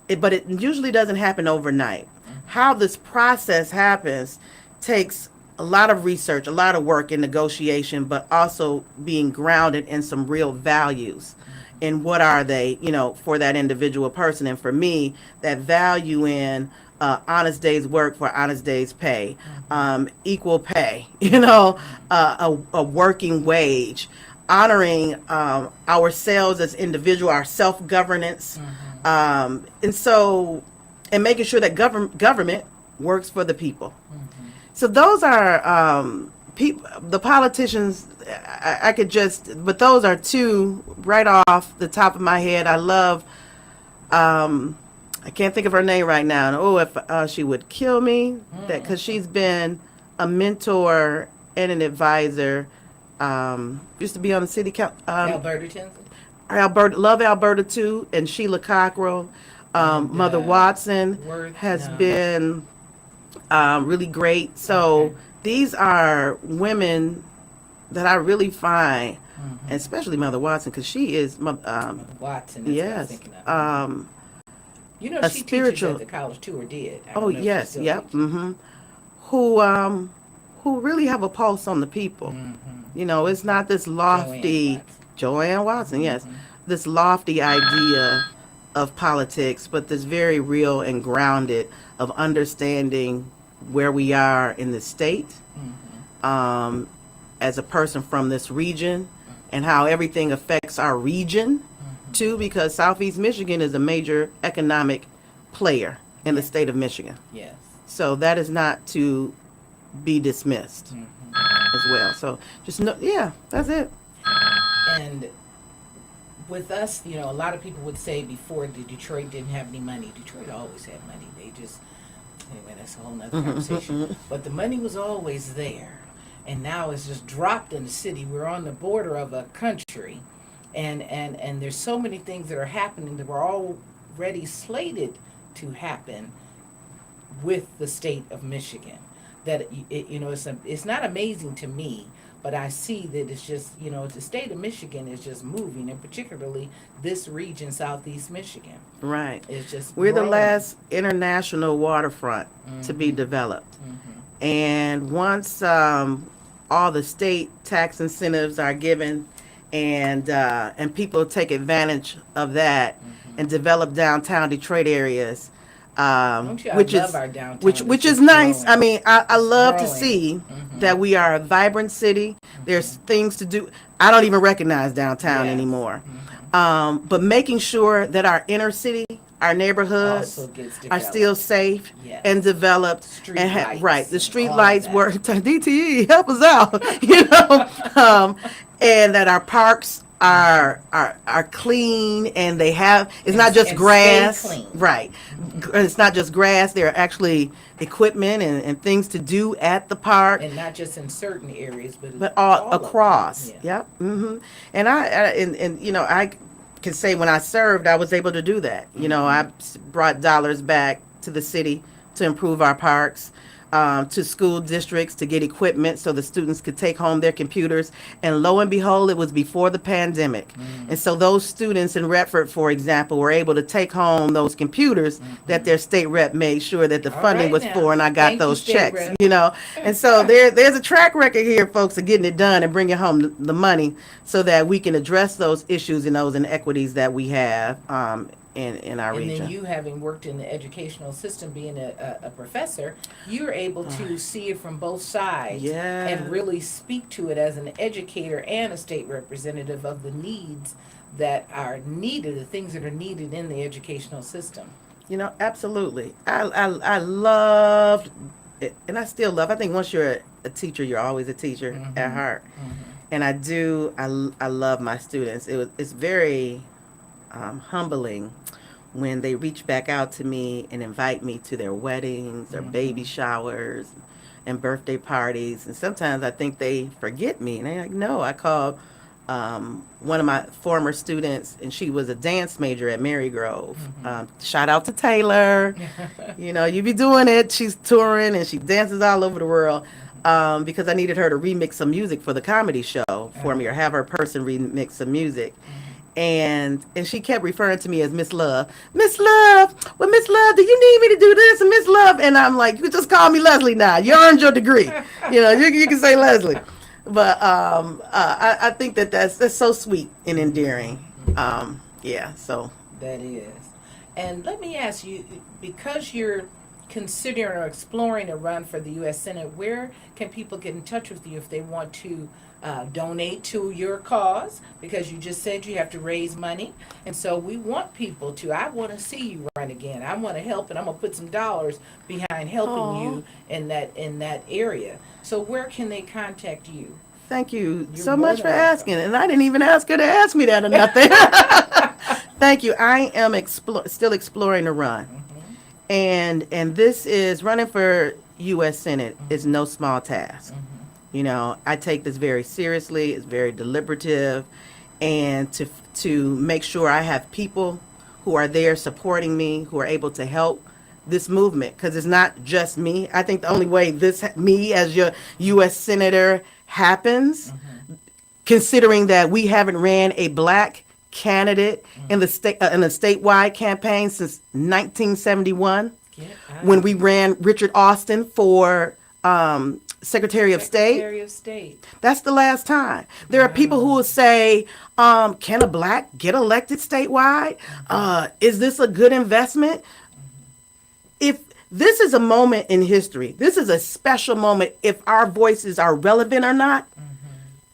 Speaker 2: it usually doesn't happen overnight. How this process happens takes a lot of research, a lot of work and negotiation, but also being grounded in some real values. And what are they, for that individual person? And for me, that value in honest day's work for honest day's pay, equal pay, a working wage, honoring ourselves as individual, our self-governance, and making sure that government works for the people. So those are the politicians. I could but those are 2 right off the top of my head. I love, I can't think of her name right now. And if she would kill me, because she's been a mentor and an advisor. Used to be on the city council.
Speaker 1: Alberta Tinsley.
Speaker 2: Love Alberta too, and Sheila Cockrell. Mother Watson has been really great. So these are women that I really find, and especially Mother Watson, because she is
Speaker 1: Watson. Yes.
Speaker 2: She
Speaker 1: spiritual teaches at the college too, or did.
Speaker 2: Yes, yep. Who really have a pulse on the people. It's not this lofty Joanne Watson, yes, this lofty idea of politics, but this very real and grounded of understanding where we are in the state, as a person from this region, and how everything affects our region too, because Southeast Michigan is a major economic player in the state of Michigan.
Speaker 1: Yes.
Speaker 2: So that is not to be dismissed as well. So just that's it.
Speaker 1: And with us, a lot of people would say before Detroit didn't have any money. Detroit always had money. Anyway, that's a whole nother conversation. But the money was always there. And now it's just dropped in the city. We're on the border of a country. And there's so many things that are happening that were already slated to happen with the state of Michigan. That, it's not amazing to me, but I see that it's just, the state of Michigan is just moving, and particularly this region, Southeast Michigan.
Speaker 2: Right.
Speaker 1: It's just
Speaker 2: We're
Speaker 1: growing.
Speaker 2: the last international waterfront to be developed. And once all the state tax incentives are given, and people take advantage of that and develop downtown Detroit areas,
Speaker 1: Don't you?
Speaker 2: which
Speaker 1: I love
Speaker 2: is
Speaker 1: our downtown.
Speaker 2: which
Speaker 1: It's
Speaker 2: is nice.
Speaker 1: growing.
Speaker 2: I mean, I love to
Speaker 1: Growing.
Speaker 2: see that we are a vibrant city. There's things to do. I don't even recognize downtown
Speaker 1: Yes.
Speaker 2: anymore. But making sure that our inner city, our neighborhoods
Speaker 1: Also gets
Speaker 2: are
Speaker 1: developed.
Speaker 2: still safe
Speaker 1: Yes.
Speaker 2: and developed,
Speaker 1: Street
Speaker 2: and
Speaker 1: lights
Speaker 2: right, the
Speaker 1: and
Speaker 2: street
Speaker 1: all of
Speaker 2: lights
Speaker 1: that.
Speaker 2: work. DTE, help us out, and that our parks are clean and they have. It's not just
Speaker 1: and
Speaker 2: grass,
Speaker 1: stay clean.
Speaker 2: right? It's not just grass. There are actually equipment and things to do at the park.
Speaker 1: And not just in certain areas,
Speaker 2: But all
Speaker 1: of them.
Speaker 2: across,
Speaker 1: Yeah.
Speaker 2: yep. And and I can say when I served, I was able to do that. I brought dollars back to the city to improve our parks, to school districts to get equipment so the students could take home their computers. And lo and behold, it was before the pandemic. And so those students in Redford, for example, were able to take home those computers that their state rep made sure that the
Speaker 1: All
Speaker 2: funding
Speaker 1: right
Speaker 2: was
Speaker 1: now.
Speaker 2: for, and I got
Speaker 1: Thank you,
Speaker 2: those
Speaker 1: state
Speaker 2: checks,
Speaker 1: rep.
Speaker 2: And so there's a track record here, folks, of getting it done and bringing home the money so that we can address those issues and those inequities that we have in our
Speaker 1: And
Speaker 2: region.
Speaker 1: then you, having worked in the educational system, being a professor, you're able to see it from both sides
Speaker 2: Yeah.
Speaker 1: and really speak to it as an educator and a state representative of the needs that are needed, the things that are needed in the educational system.
Speaker 2: Absolutely. I loved it, and I still love. I think once you're a teacher, you're always a teacher at heart. And I love my students. It's very humbling when they reach back out to me and invite me to their weddings or baby showers and birthday parties. And sometimes I think they forget me. And they're like, no, I called one of my former students, and she was a dance major at Marygrove. Shout out to Taylor. You be doing it. She's touring and she dances all over the world. Because I needed her to remix some music for the comedy show for me, or have her person remix some music. And she kept referring to me as Miss Love. Miss Love, well, Miss Love, do you need me to do this? And Miss Love, and I'm like, you just call me Leslie now. You earned your degree. You can say Leslie. But I think that's so sweet and endearing. So.
Speaker 1: That is. And let me ask you, because you're considering or exploring a run for the U.S. Senate, where can people get in touch with you if they want to donate to your cause? Because you just said you have to raise money, and so we want people to. I want to see you run again. I want to help, and I'm gonna put some dollars behind helping you in that area. So where can they contact you?
Speaker 2: Thank you
Speaker 1: You're
Speaker 2: so
Speaker 1: more
Speaker 2: much
Speaker 1: than
Speaker 2: for
Speaker 1: welcome.
Speaker 2: asking. And I didn't even ask her to ask me that or nothing. Thank you. I am still exploring the run. And this is running for U.S. Senate is no small task. I take this very seriously. It's very deliberative. And to make sure I have people who are there supporting me, who are able to help this movement, because it's not just me. I think the only way me as your U.S. Senator happens, considering that we haven't ran a black candidate in the statewide campaign since 1971, when we ran Richard Austin for Secretary of State.
Speaker 1: Secretary of State.
Speaker 2: That's the last time. There are people who will say, can a black get elected statewide? Is this a good investment? If this is a moment in history, this is a special moment. If our voices are relevant or not,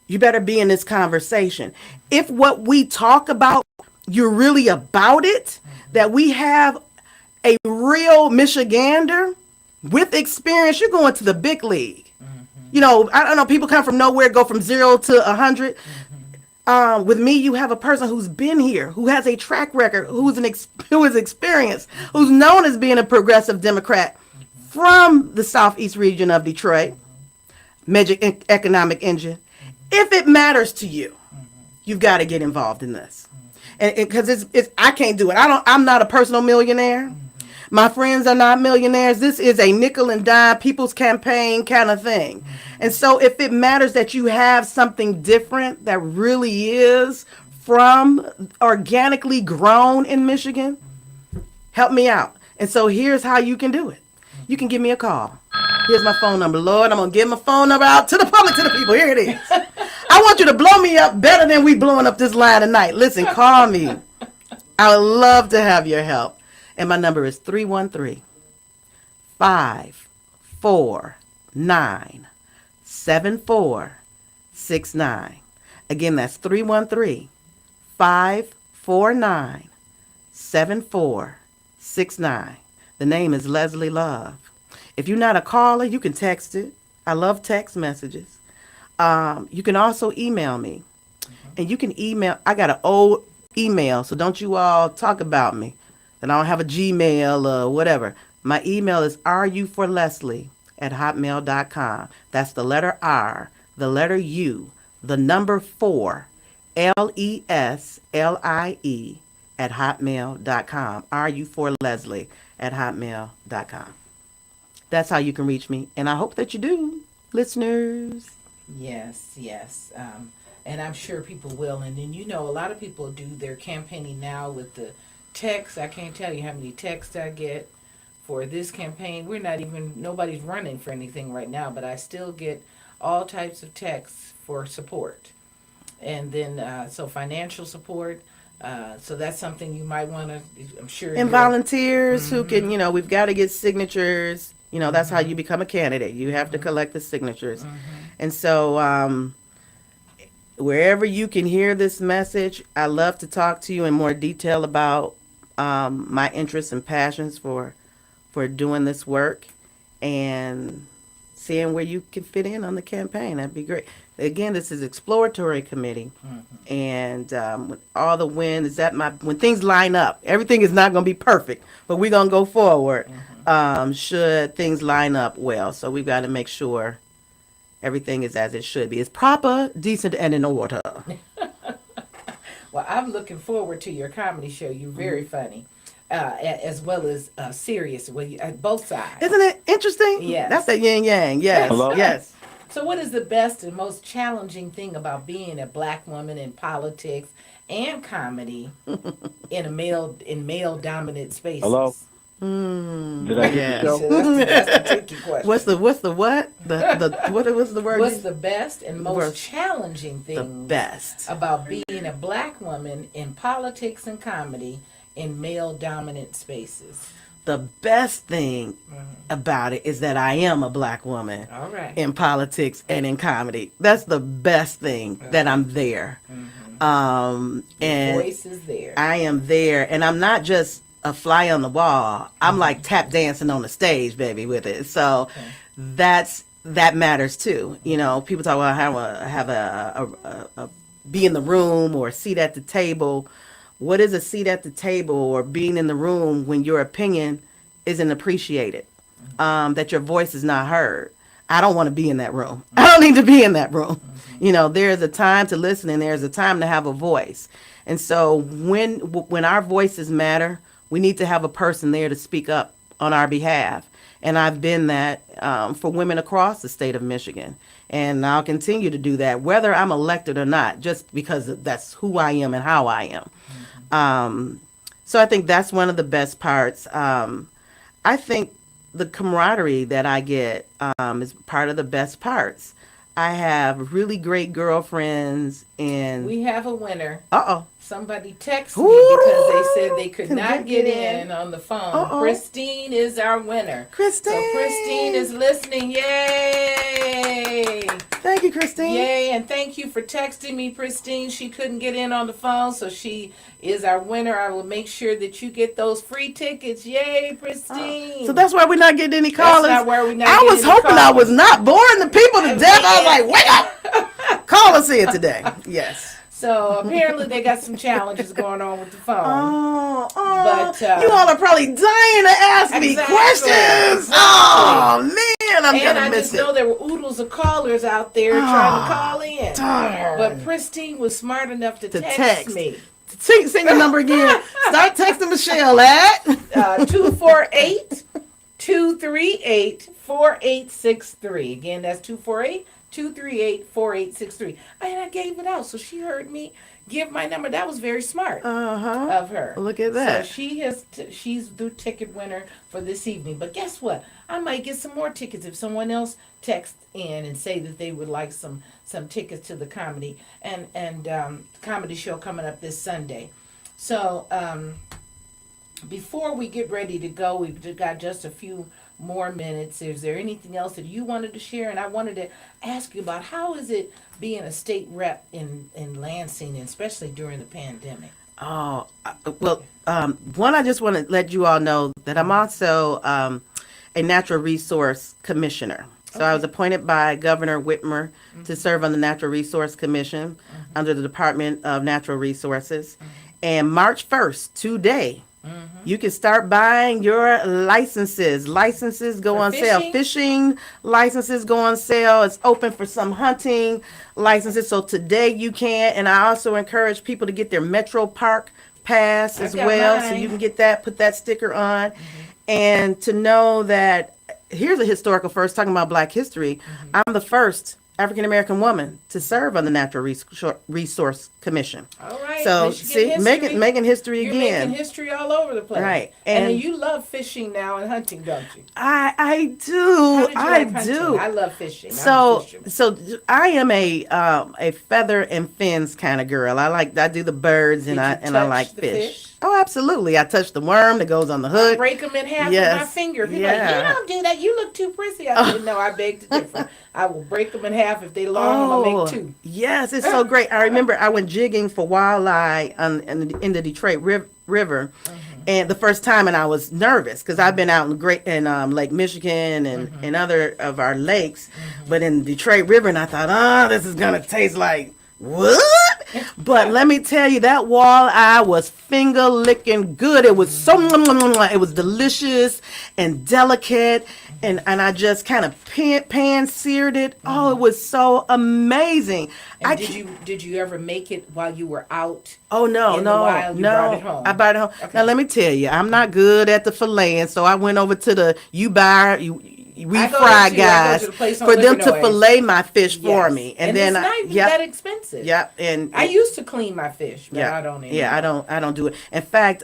Speaker 2: you better be in this conversation. If what we talk about, you're really about it, that we have a real Michigander with experience, you're going to the big league. I don't know, people come from nowhere, go from 0 to 100. With me, you have a person who's been here, who has a track record, who is experienced, who's known as being a progressive Democrat from the southeast region of Detroit, major economic engine. If it matters to you, you've got to get involved in this, and because I can't do it. I'm not a personal millionaire. My friends are not millionaires. This is a nickel and dime people's campaign kind of thing. And so if it matters that you have something different that really is from organically grown in Michigan, help me out. And so here's how you can do it. You can give me a call. Here's my phone number. Lord, I'm going to give my phone number out to the public, to the people. Here it is. I want you to blow me up better than we blowing up this line tonight. Listen, call me. I would love to have your help. And my number is 313-549-7469. Again, that's 313-549-7469. The name is Leslie Love. If you're not a caller, you can text it. I love text messages. You can also email me. And you can email, I got an old email, so don't you all talk about me. And I don't have a Gmail or whatever. My email is ruforleslie@hotmail.com. That's the letter R, the letter U, the number 4, LESLIE @hotmail.com. ruforleslie@hotmail.com. That's how you can reach me. And I hope that you do, listeners.
Speaker 1: Yes, yes. And I'm sure people will. And then, a lot of people do their campaigning now with the texts. I can't tell you how many texts I get for this campaign. Nobody's running for anything right now, but I still get all types of texts for support. And then, so financial support. So that's something you might want to, I'm sure.
Speaker 2: And volunteers who can, we've got to get signatures. That's how you become a candidate. You have to collect the signatures. And so, wherever you can hear this message, I love to talk to you in more detail about my interests and passions for doing this work and seeing where you can fit in on the campaign. That'd be great. Again, this is exploratory committee, and with all the when things line up, everything is not going to be perfect, but we're going to go forward. Should things line up well, so we've got to make sure everything is as it should be. It's proper, decent, and in order.
Speaker 1: Well, I'm looking forward to your comedy show. You're very funny, as well as serious. Both sides.
Speaker 2: Isn't it interesting?
Speaker 1: Yes.
Speaker 2: That's that yin yang. Yes.
Speaker 4: Hello?
Speaker 2: Yes.
Speaker 1: So what is the best and most challenging thing about being a black woman in politics and comedy in male dominant spaces?
Speaker 4: Hello? Did I get
Speaker 2: Yeah.
Speaker 4: the show?
Speaker 1: So that's the tricky question.
Speaker 2: What's the what? What was the word?
Speaker 1: What's the best and most
Speaker 2: Worst.
Speaker 1: challenging
Speaker 2: The
Speaker 1: thing
Speaker 2: best.
Speaker 1: about being a black woman in politics and comedy in male dominant spaces?
Speaker 2: The best thing about it is that I am a black woman
Speaker 1: All right.
Speaker 2: in politics and in comedy. That's the best thing, that I'm there. And
Speaker 1: Voice is there.
Speaker 2: I am there, and I'm not just a fly on the wall. I'm like tap dancing on the stage, baby, with it. So that matters too. People talk about have a be in the room or a seat at the table. What is a seat at the table or being in the room when your opinion isn't appreciated? That your voice is not heard. I don't want to be in that room. I don't need to be in that room. There's a time to listen and there's a time to have a voice. And so when our voices matter, we need to have a person there to speak up on our behalf. And I've been that for women across the state of Michigan. And I'll continue to do that, whether I'm elected or not, just because that's who I am and how I am. So I think that's one of the best parts. I think the camaraderie that I get is part of the best parts. I have really great girlfriends, and
Speaker 1: We have a winner.
Speaker 2: uh-oh.
Speaker 1: Somebody texted me
Speaker 2: Ooh,
Speaker 1: because they said they could
Speaker 2: can
Speaker 1: not
Speaker 2: get
Speaker 1: get
Speaker 2: in.
Speaker 1: in on the phone.
Speaker 2: Uh-oh.
Speaker 1: Christine is our winner.
Speaker 2: Christine.
Speaker 1: So Christine is listening. Yay!
Speaker 2: Thank you, Christine.
Speaker 1: Yay, and thank you for texting me, Christine. She couldn't get in on the phone, so she is our winner. I will make sure that you get those free tickets. Yay, Christine.
Speaker 2: So that's why we're not getting any callers.
Speaker 1: not where we're not
Speaker 2: I
Speaker 1: getting
Speaker 2: was
Speaker 1: any
Speaker 2: hoping I
Speaker 1: callers.
Speaker 2: was not boring the people to death. I was like, wake up. Call us in today. Yes.
Speaker 1: So apparently they got some challenges going on with the phone.
Speaker 2: Oh,
Speaker 1: But,
Speaker 2: you all are probably dying to ask me
Speaker 1: Exactly.
Speaker 2: questions.
Speaker 1: Exactly.
Speaker 2: Oh, man, I'm
Speaker 1: And
Speaker 2: going to
Speaker 1: I
Speaker 2: miss
Speaker 1: just
Speaker 2: it.
Speaker 1: know there were oodles of callers out there trying to call in.
Speaker 2: darn.
Speaker 1: But Christine was smart enough to text
Speaker 2: text.
Speaker 1: me.
Speaker 2: Sing the number again. Start texting Michelle at
Speaker 1: 248-238-4863. Again, that's 248-238-4863. And I gave it out, so she heard me give my number. That was very smart of her.
Speaker 2: Look at that.
Speaker 1: So she's the ticket winner for this evening. But guess what? I might get some more tickets if someone else texts in and say that they would like some tickets to the comedy and comedy show coming up this Sunday. So before we get ready to go, we've got just a few more minutes. Is there anything else that you wanted to share? And I wanted to ask you about how is it being a state rep in Lansing, and especially during the pandemic?
Speaker 2: Oh, well, one, I just want to let you all know that I'm also a natural resource commissioner. So I was appointed by Governor Whitmer to serve on the Natural Resource Commission under the Department of Natural Resources. And March 1st, today, you can start buying your licenses. Licenses go
Speaker 1: For
Speaker 2: on sale.
Speaker 1: fishing?
Speaker 2: Fishing licenses go on sale. It's open for some hunting licenses. So today you can. And I also encourage people to get their Metro Park pass as
Speaker 1: I've got
Speaker 2: well. So
Speaker 1: mine.
Speaker 2: you can get that, put that sticker on. And to know that here's a historical first, talking about Black history. I'm the first African American woman to serve on the Natural Resource Commission.
Speaker 1: All right.
Speaker 2: So
Speaker 1: Michigan
Speaker 2: see,
Speaker 1: history.
Speaker 2: making history
Speaker 1: You're
Speaker 2: again.
Speaker 1: making history all over the place.
Speaker 2: Right.
Speaker 1: And,
Speaker 2: And-
Speaker 1: you love fishing now and hunting, don't you?
Speaker 2: I do.
Speaker 1: How did you
Speaker 2: I
Speaker 1: like hunting?
Speaker 2: do.
Speaker 1: I love fishing. I'm a
Speaker 2: So
Speaker 1: fisherman.
Speaker 2: so I am a feather and fins kind of girl. I do the birds and
Speaker 1: Did
Speaker 2: I
Speaker 1: you
Speaker 2: and I
Speaker 1: touch
Speaker 2: like
Speaker 1: the
Speaker 2: fish.
Speaker 1: fish?
Speaker 2: Oh, absolutely. I touch the worm that goes on the hook.
Speaker 1: Break them in half
Speaker 2: Yes.
Speaker 1: with my finger. People
Speaker 2: Yeah.
Speaker 1: like, you don't do that. You look too prissy. I said, no, I beg to differ. I will break them in half. If they long, I'm going to make two.
Speaker 2: Yes, it's so great. I remember I went jigging for walleye in the Detroit River, and the first time, and I was nervous because I've been out in Lake Michigan and other of our lakes, but in the Detroit River, and I thought, oh, this is gonna taste like what? But let me tell you, that walleye was finger licking good. It was it was delicious and delicate. And I just kind of pan seared it. Oh, it was so amazing.
Speaker 1: And did you ever make it while you were out?
Speaker 2: Oh no,
Speaker 1: in the
Speaker 2: no,
Speaker 1: wild, you
Speaker 2: no!
Speaker 1: brought it home?
Speaker 2: I brought it home.
Speaker 1: Okay.
Speaker 2: Now let me tell you, I'm not good at the filleting, so I went over to the we
Speaker 1: I go
Speaker 2: fry
Speaker 1: to- I go
Speaker 2: guys
Speaker 1: to the place on
Speaker 2: for them to
Speaker 1: Livernois.
Speaker 2: fillet my fish for
Speaker 1: Yes.
Speaker 2: me,
Speaker 1: And
Speaker 2: then
Speaker 1: it's not even
Speaker 2: yep,
Speaker 1: that expensive.
Speaker 2: yep, and
Speaker 1: I used to clean my fish, but
Speaker 2: yeah,
Speaker 1: I don't anymore.
Speaker 2: yeah, I don't do it. In fact,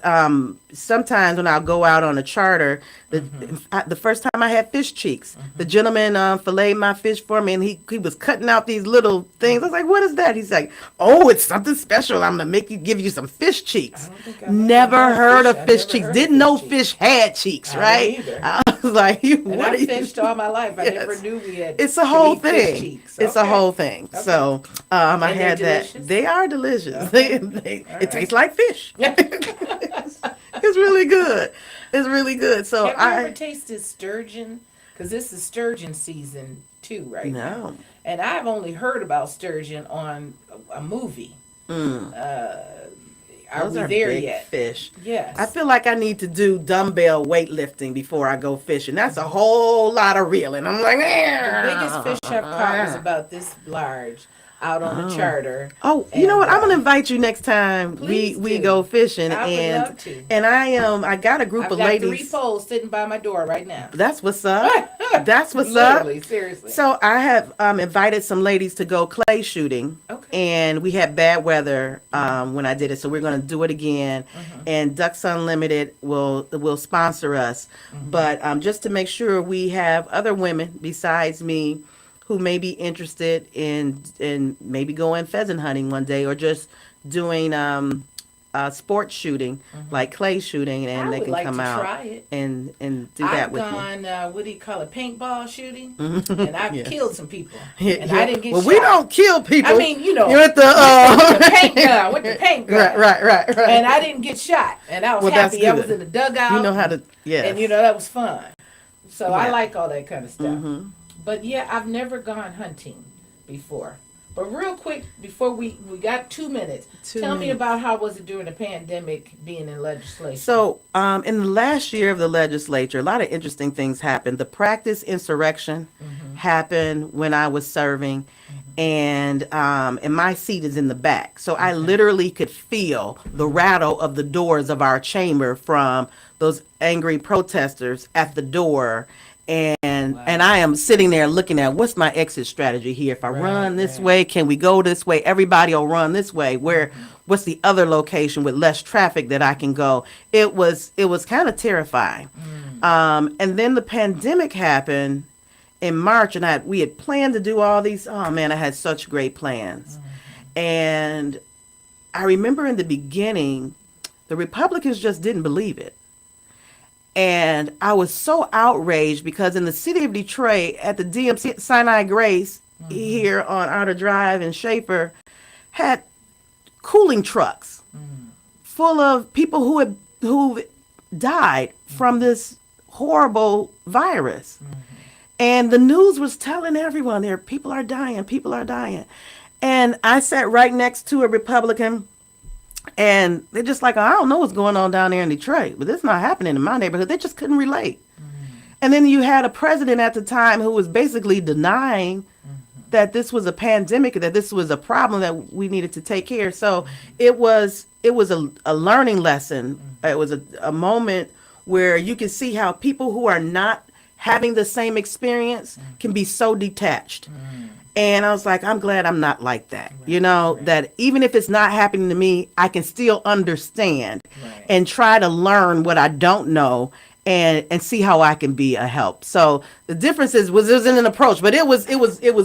Speaker 2: sometimes when I'll go out on a charter, the first time I had fish cheeks, the gentleman filleted my fish for me, and he was cutting out these little things. I was like, "What is that?" He's like, "Oh, it's something special. I'm gonna give you some fish cheeks."
Speaker 1: I don't think I've
Speaker 2: Never
Speaker 1: ever
Speaker 2: heard
Speaker 1: had
Speaker 2: of
Speaker 1: fish.
Speaker 2: fish
Speaker 1: I've
Speaker 2: cheeks.
Speaker 1: never heard
Speaker 2: Didn't
Speaker 1: of
Speaker 2: know
Speaker 1: fish
Speaker 2: fish had cheeks,
Speaker 1: I
Speaker 2: right?
Speaker 1: didn't either.
Speaker 2: I was like,
Speaker 1: And
Speaker 2: "What are
Speaker 1: I
Speaker 2: you?"
Speaker 1: fished all my life. I
Speaker 2: Yes.
Speaker 1: never knew we had.
Speaker 2: It's a
Speaker 1: to
Speaker 2: whole
Speaker 1: eat fish
Speaker 2: thing.
Speaker 1: cheeks.
Speaker 2: It's a
Speaker 1: Okay.
Speaker 2: whole thing.
Speaker 1: Okay.
Speaker 2: So I
Speaker 1: And they're
Speaker 2: had that.
Speaker 1: delicious?
Speaker 2: They are delicious.
Speaker 1: Okay.
Speaker 2: It tastes like fish. It's really good. It's really good. So
Speaker 1: Have you ever tasted sturgeon? Because this is sturgeon season too, right now.
Speaker 2: no.
Speaker 1: And I've only heard about sturgeon on a movie.
Speaker 2: Mm.
Speaker 1: Are
Speaker 2: Those
Speaker 1: we
Speaker 2: are
Speaker 1: there
Speaker 2: big
Speaker 1: yet?
Speaker 2: fish.
Speaker 1: Yes.
Speaker 2: I feel like I need to do dumbbell weightlifting before I go fishing. That's a whole lot of reeling. I'm like,
Speaker 1: The biggest fish I've caught was about this large out on the charter.
Speaker 2: oh, you know what?
Speaker 1: And,
Speaker 2: I'm gonna invite you next time
Speaker 1: please
Speaker 2: we
Speaker 1: do.
Speaker 2: go fishing,
Speaker 1: I would
Speaker 2: and
Speaker 1: love to.
Speaker 2: and I got a group
Speaker 1: I've
Speaker 2: of
Speaker 1: got
Speaker 2: ladies.
Speaker 1: 3 poles sitting by my door right now.
Speaker 2: That's what's up. That's what's up.
Speaker 1: Literally, seriously.
Speaker 2: So I have invited some ladies to go clay shooting,
Speaker 1: Okay.
Speaker 2: and we had bad weather when I did it, so we're going to do it again. And Ducks Unlimited will sponsor us, but just to make sure we have other women besides me who may be interested in maybe going pheasant hunting one day, or just doing sport shooting like clay shooting, and
Speaker 1: I
Speaker 2: they
Speaker 1: would
Speaker 2: can
Speaker 1: like
Speaker 2: come
Speaker 1: to
Speaker 2: out
Speaker 1: try it.
Speaker 2: and do that
Speaker 1: I've
Speaker 2: with me.
Speaker 1: gone, what do you call it, paintball shooting, and I've
Speaker 2: Yes.
Speaker 1: killed some people,
Speaker 2: Yeah,
Speaker 1: and
Speaker 2: yeah.
Speaker 1: I didn't get
Speaker 2: well,
Speaker 1: shot.
Speaker 2: we don't kill people.
Speaker 1: I mean, you know,
Speaker 2: You're at the
Speaker 1: with the paint gun, with the paint gun.
Speaker 2: right.
Speaker 1: And I didn't get shot, and I was
Speaker 2: Well, that's
Speaker 1: happy. I
Speaker 2: good.
Speaker 1: was in the dugout.
Speaker 2: You know how to, yeah.
Speaker 1: And that was fun. So I
Speaker 2: Yeah.
Speaker 1: like all that kind of stuff.
Speaker 2: Mhm.
Speaker 1: But yeah, I've never gone hunting before. But real quick, before we got 2 minutes,
Speaker 2: 2
Speaker 1: tell me
Speaker 2: minutes.
Speaker 1: about how was it during the pandemic being in legislation.
Speaker 2: So, in the last year of the legislature, a lot of interesting things happened. The practice insurrection happened when I was serving, and my seat is in the back. So I literally could feel the rattle of the doors of our chamber from those angry protesters at the door. And I am sitting there looking at what's my exit strategy here. If I run this
Speaker 1: right.
Speaker 2: way, can we go this way? Everybody will run this way. What's the other location with less traffic that I can go? It was kind of terrifying. And then the pandemic happened in March, and we had planned to do all these. Oh man, I had such great plans. And I remember in the beginning, the Republicans just didn't believe it. And I was so outraged because in the city of Detroit at the DMC Sinai Grace here on Outer Drive and Schaefer had cooling trucks full of people who died from this horrible virus. And the news was telling everyone there people are dying, people are dying. And I sat right next to a Republican, and they're just like, I don't know what's going on down there in Detroit, but it's not happening in my neighborhood. They just couldn't relate. And then you had a president at the time who was basically denying that this was a pandemic, that this was a problem that we needed to take care of. So it was a learning lesson. It was a moment where you can see how people who are not having the same experience can be so detached. And I was like, I'm glad I'm not like that. That even if it's not happening to me, I can still understand and try to learn what I don't know and see how I can be a help. So the difference was in an approach, but it was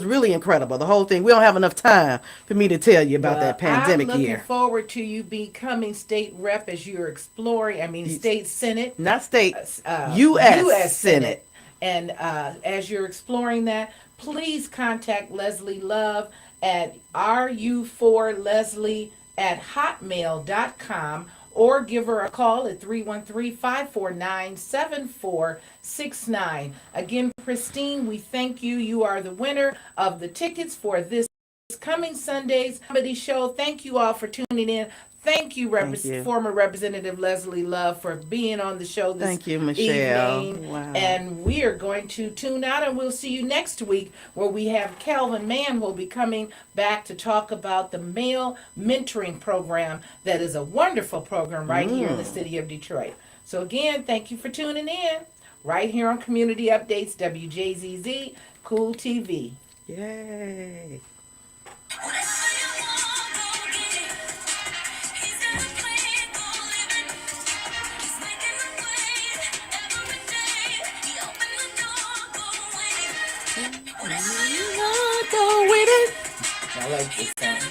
Speaker 2: really incredible. The whole thing. We don't have enough time for me to tell you about that pandemic
Speaker 1: I'm looking
Speaker 2: year.
Speaker 1: forward to you becoming state rep as you're exploring. State senate,
Speaker 2: Not state, U.S. Senate.
Speaker 1: And as you're exploring that, please contact Leslie Love at ru4leslie@hotmail.com or give her a call at 313-549-7469. Again, Christine, we thank you. You are the winner of the tickets for this coming Sunday's comedy show. Thank you all for tuning in. Thank you, former Representative Leslie Love, for being on the show this
Speaker 2: Thank you, Michelle.
Speaker 1: evening.
Speaker 2: Wow. And
Speaker 1: we are going to tune out, and we'll see you next week, where we have Calvin Mann will be coming back to talk about the male mentoring program that is a wonderful program right here in the city of Detroit. So again, thank you for tuning in right here on Community Updates, WJZZ, Cool TV.
Speaker 2: Yay.
Speaker 1: I like this song.